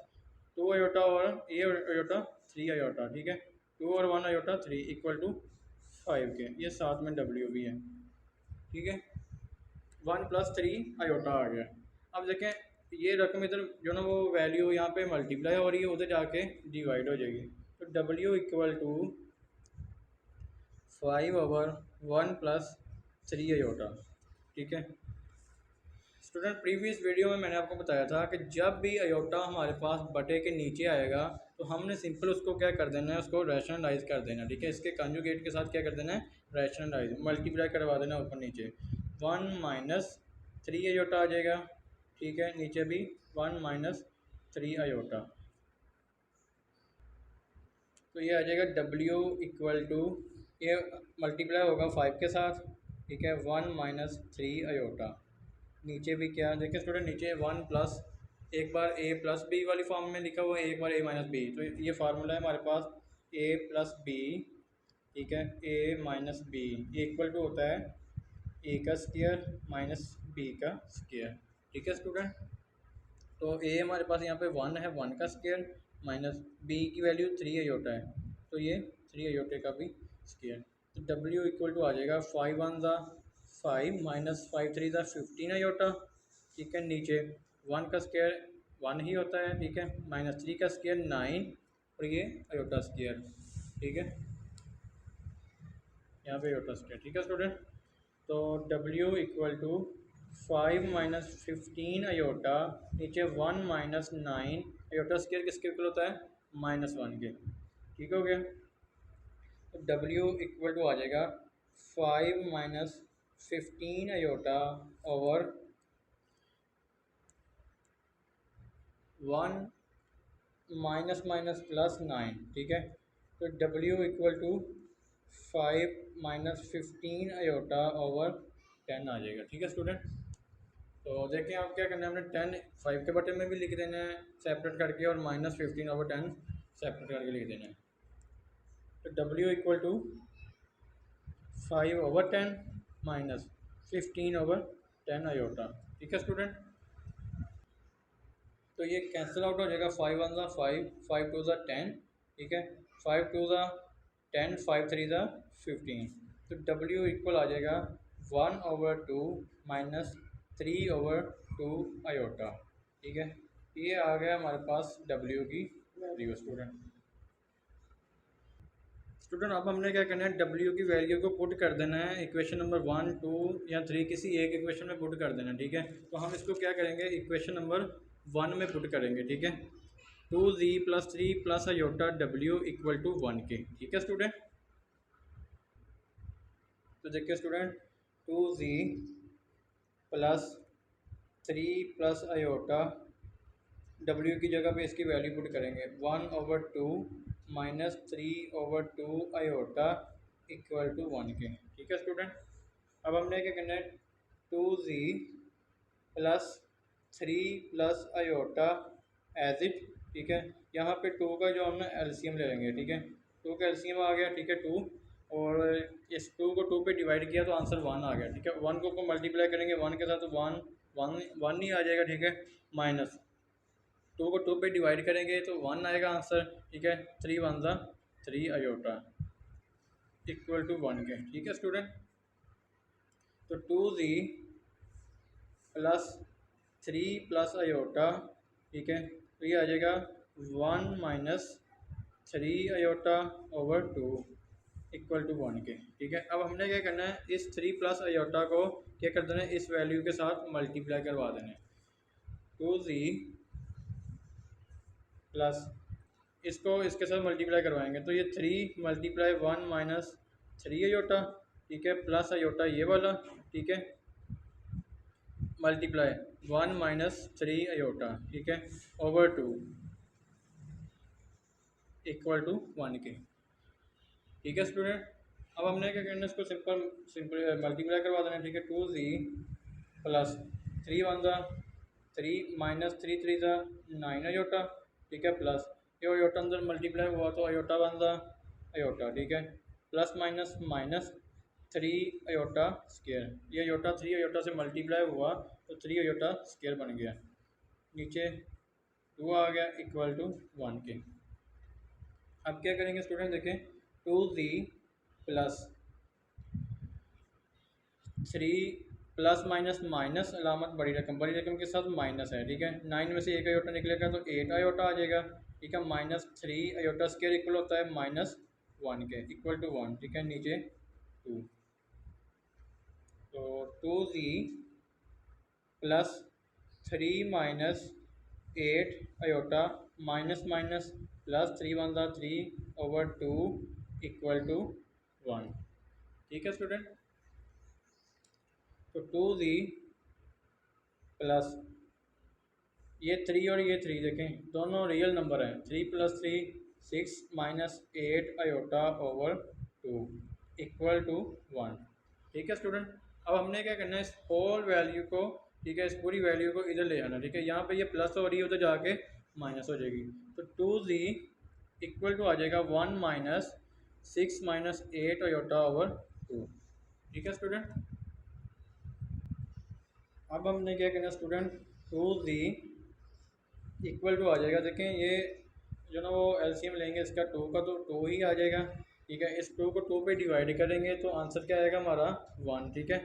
2 अयोटा और ये अयोटा 3 अयोटा, ठीक है। 2 और 1 अयोटा 3 इक्वल टू 5 के, ये साथ में डब्ल्यू भी है, ठीक है। 1 + 3 अयोटा आ गया। अब देखें ये रकम इधर जो ना वो वैल्यू यहाँ पे मल्टीप्लाई हो रही है, उधर जाके डिवाइड हो जाएगी। तो W इक्वल टू 5/1 + 3 अयोटा, ठीक है स्टूडेंट। प्रीवियस वीडियो में मैंने आपको बताया था कि जब भी अयोटा हमारे पास बटे के नीचे आएगा तो हमने सिंपल उसको क्या कर देना है, उसको रैशनलाइज कर देना, ठीक है। इसके कंजुगेट के साथ क्या कर देना है, रैशनलाइज, मल्टीप्लाई करवा देना ऊपर नीचे। 1 - 3 अयोटा आ जाएगा, ठीक है, नीचे भी 1 - 3 अयोटा। तो ये आ जाएगा W इक्वल टू, ये मल्टीप्लाई होगा 5 के साथ, ठीक है, 1 - 3 अयोटा। नीचे भी क्या देखिए स्टूडेंट, नीचे 1 प्लस, एक बार a + b वाली फॉर्म में लिखा हुआ है, एक बार a - b, तो ये फार्मूला है हमारे पास a + b, ठीक है, a - b इक्वल टू होता है a² - b², ठीक है स्टूडेंट। तो a हमारे पास यहाँ पे 1 है, 1² माइनस b की वैल्यू 3 अयोटा है, तो ये 3 अयोटे का भी स्क्वायर। तो w इक्वल टू आ जाएगा 5 × 5 - 5 × 3 = 15 अयोटा, ठीक है। नीचे 1 का स्क्वायर 1 ही होता है, ठीक है, -3 का स्क्वायर 9 और ये अयोटा स्क्वायर, ठीक है, यहाँ पे अयोटा स्क्वायर, ठीक है स्टूडेंट। तो W इक्वल टू 5 - 15 अयोटा, नीचे 1 - 9 अयोटा स्क्वायर किसके इक्वल होता है, -1 के, ठीक हो गया। तो W इक्वल टू आ जाएगा 5 - 15 अयोटा ओवर 1 -+9, ठीक है। तो W equal to 5 - 15 iota over 10 आ जाएगा, ठीक है स्टूडेंट। तो देखें आप क्या करना है, हमने 10 5 के बटे में भी लिख देना है सेपरेट करके, और -15/10 सेपरेट करके लिख देना है। तो W इक्वल टू 5/10 -15/10 अयोटा, ठीक है स्टूडेंट। तो ये कैंसिल आउट हो जाएगा, 5 1 ज़ा 5, 5 2 ज़ा 10, ठीक है, 5 2 ज़ा 10, 5 3 ज़ा 15। तो W इक्वल आ जाएगा 1/2 -3/2 अयोटा, ठीक है। ये आ गया हमारे पास W की वैल्यू स्टूडेंट। अब हमने क्या करना है, W की वैल्यू को पुट कर देना है इक्वेशन नंबर 1 2 या 3 किसी एक इक्वेशन में पुट कर देना, ठीक है। तो हम इसको क्या करेंगे, इक्वेशन नंबर 1 में पुट करेंगे, ठीक है। 2z + 3 + aorta W equal to 1 के, ठीक है स्टूडेंट। तो देखिए स्टूडेंट, 2z + 3 + अयोटा W की जगह पे इसकी वैल्यू पुट करेंगे, 1/2 -3/2 अयोटा इक्वल टू 1 के, ठीक है स्टूडेंट। अब हमने क्या करना है, 2z + 3 + अयोटा एज इट, ठीक है। यहाँ पे 2 का जो हम ना एलसीएम ले लेंगे, ठीक है, 2 का एलसीएम आ गया, ठीक है, 2, और इस 2 को 2 पे डिवाइड किया तो आंसर 1 आ गया, ठीक है। 1 को मल्टीप्लाई करेंगे 1 के साथ तो 1 1 1 ही आ जाएगा, ठीक है। माइनस 2 को 2 पे डिवाइड करेंगे तो 1 आएगा आंसर, ठीक है। 3 1 ज़ा 3 अयोटा इक्वल टू 1 के, ठीक है स्टूडेंट। तो 2z प्लस 3 प्लस अयोटा, ठीक है। तो ये आ जाएगा 1 minus 3 iota over 2 equal to 1 के, ठीक है। अब हमने क्या करना है, इस 3 प्लस अयोटा को क्या कर देना है, इस वैल्यू के साथ मल्टीप्लाई करवा देना है। 2z प्लस इसको इसके साथ मल्टीप्लाई करवाएंगे तो ये 3 मल्टीप्लाई 1 माइनस 3 अयोटा, ठीक है, प्लस अयोटा ये वाला, ठीक है, मल्टीप्लाई 1 माइनस 3 अयोटा, ठीक है, ओवर 2 इक्वल टू 1 के, ठीक है स्टूडेंट। अब हमने क्या करना है, इसको सिंपल मल्टीप्लाई करवा देना है, ठीक है। 2z प्लस 3 1 ज़ा 3 माइनस 3 3 ज़ा 9 अयोटा, ठीक है, प्लस ये अयोटा अंदर मल्टीप्लाई हुआ तो अयोटा 1 ज़ा अयोटा, ठीक है, plus minus minus 3 iota square, ये अयोटा 3 अयोटा से मल्टीप्लाई हुआ तो 3 अयोटा स्क्वायर बन गया, नीचे 2 आ गया इक्वल टू 1 के। अब क्या करेंगे स्टूडेंट, देखें 2z plus 3 plus minus minus अलामत बड़ी रकम के साथ माइनस है, ठीक है। 9 में से 1 अयोटा निकलेगा तो 8 अयोटा आ जाएगा, ठीक है। माइनस 3 अयोटा स्क्वायर इक्वल होता है माइनस 1 के इक्वल टू 1, ठीक है, नीचे 2। तो 2z plus 3 minus 8 iota minus minus plus 3 1 ज़ा 3 ओवर 2 इक्वल टू 1, ठीक है स्टूडेंट। तो 2z प्लस ये 3 और ये 3 देखें दोनों रियल नंबर हैं, 3 plus 3 6 minus 8 iota over 2 equal to 1, ठीक है स्टूडेंट। अब हमने क्या करना है, इस होल वैल्यू को, ठीक है, इस पूरी वैल्यू को इधर ले आना, ठीक है। यहाँ पे ये प्लस हो रही है, उधर जाके माइनस हो जाएगी। तो 2z इक्वल टू आ जाएगा 1 माइनस 6 माइनस 8 अयोटा ओवर 2, ठीक है स्टूडेंट। अब हमने क्या करना है स्टूडेंट, 2z इक्वल टू आ जाएगा, देखें ये जो ना वो एलसीएम लेंगे इसका 2 का तो 2 ही आ जाएगा, ठीक है। इस 2 को 2 पे डिवाइड करेंगे तो आंसर क्या आएगा हमारा 1, ठीक है।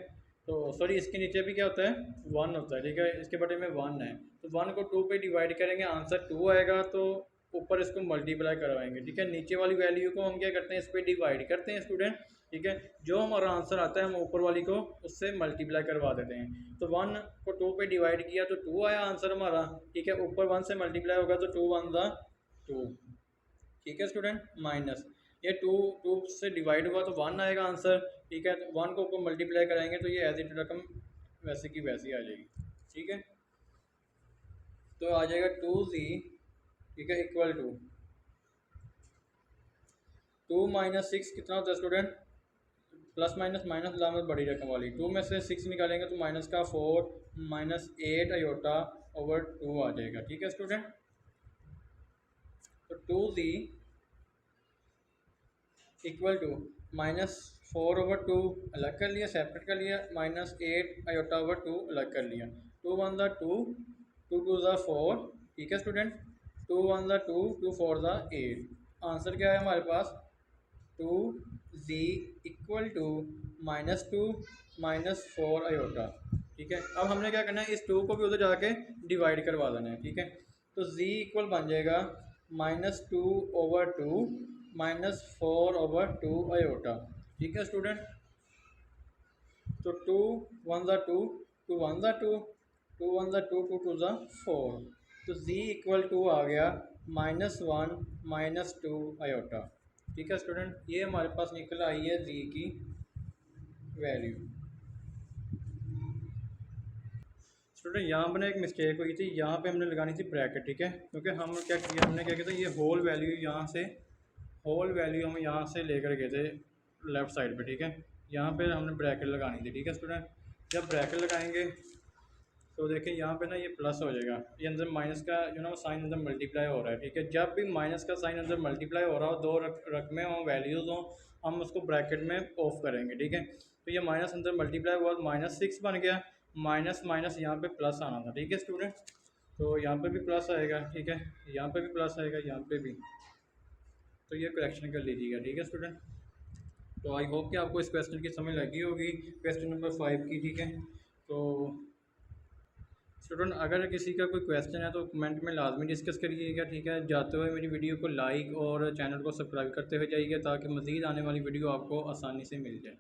तो सॉरी इसके नीचे भी क्या होता है 1 होता है, ठीक है, इसके बटे में 1 है। तो 1 को 2 पे डिवाइड करेंगे आंसर 2 आएगा, तो ऊपर इसको मल्टीप्लाई करवाएंगे, ठीक है। नीचे वाली वैल्यू को हम क्या करते हैं, इस पर डिवाइड करते हैं स्टूडेंट, ठीक है। जो हमारा आंसर आता है हम ऊपर वाली को उससे मल्टीप्लाई करवा देते हैं। तो 1 को 2 पे डिवाइड किया तो 2 आया आंसर हमारा, ठीक है। ऊपर 1 से मल्टीप्लाई होगा तो 2 1 ज़ा 2, ठीक है स्टूडेंट, माइनस ये 2 से डिवाइड हुआ तो 1 आएगा आंसर, ठीक है। तो 1 को ऊपर मल्टीप्लाई कराएंगे तो ये एज इट रकम वैसे की वैसी आ जाएगी, ठीक है। तो आ जाएगा 2z, ठीक है, इक्वल टू 2 माइनस 6 कितना होता है स्टूडेंट, प्लस माइनस माइनस अलामत बड़ी रकम वाली, 2 में से 6 निकालेंगे तो माइनस का 4 माइनस 8 अयोटा ओवर 2 आ जाएगा, ठीक है स्टूडेंट। तो 2z equal to minus 4 over 2 अलग कर लिया, सेपरेट कर लिया, माइनस 8 अयोटा ओवर 2 अलग कर लिया, 2 1 ज़ा 2 2 2 ज़ा 4, ठीक है स्टूडेंट, 2 1 ज़ा 2 2 4 ज़ा 8। आंसर क्या है हमारे पास 2z equal to minus 2 minus 4 iota, ठीक है। अब हमने क्या करना है, इस 2 को भी उधर जाके डिवाइड करवा देना है, ठीक है। तो z इक्वल बन जाएगा minus 2 over 2 minus 4 over 2 iota, ठीक है स्टूडेंट। तो 2 1 ज़ा 2 2 1 ज़ा 2 2 1 ज़ा 2 2 2 ज़ा 4। तो z इक्वल टू आ गया माइनस 1 माइनस 2 अयोटा, ठीक है स्टूडेंट। ये हमारे पास निकल आई है z की वैल्यू। स्टूडेंट यहाँ पर एक मिस्टेक हुई थी, यहाँ पे हमने लगानी थी ब्रैकेट, ठीक है, क्योंकि हम क्या किया, हमने क्या किया था, ये होल वैल्यू यहाँ से होल वैल्यू हम यहाँ से लेकर गए थे लेफ़्ट साइड पे, ठीक है। यहाँ पे हमने ब्रैकेट लगानी थी, ठीक है स्टूडेंट। जब ब्रैकेट लगाएंगे तो देखिए यहाँ पे ना ये प्लस हो जाएगा, ये अंदर माइनस का जो ना साइन अंदर मल्टीप्लाई हो रहा है, ठीक है। जब भी माइनस का साइन अंदर मल्टीप्लाई हो रहा हो, दो रकमें हों, वैल्यूज़ हों, हम उसको ब्रैकेट में ऑफ करेंगे, ठीक है। तो ये माइनस अंदर मल्टीप्लाई हुआ, -6 बन गया, माइनस माइनस यहाँ पे प्लस आना था, ठीक है स्टूडेंट। तो यहाँ पे भी प्लस आएगा, ठीक है, यहाँ पे भी प्लस आएगा, यहाँ पे भी। तो ये करेक्शन कर लीजिएगा, ठीक है स्टूडेंट। तो आई होप कि आपको इस क्वेश्चन की समझ लगी होगी, क्वेश्चन नंबर 5 की, ठीक है। तो स्टूडेंट अगर किसी का कोई क्वेश्चन है तो कमेंट में लाजमी डिस्कस करिएगा, ठीक है। जाते हुए मेरी वीडियो को लाइक और चैनल को सब्सक्राइब करते हुए जाइएगा ताकि मज़ीद आने वाली वीडियो आपको आसानी से मिल जाए।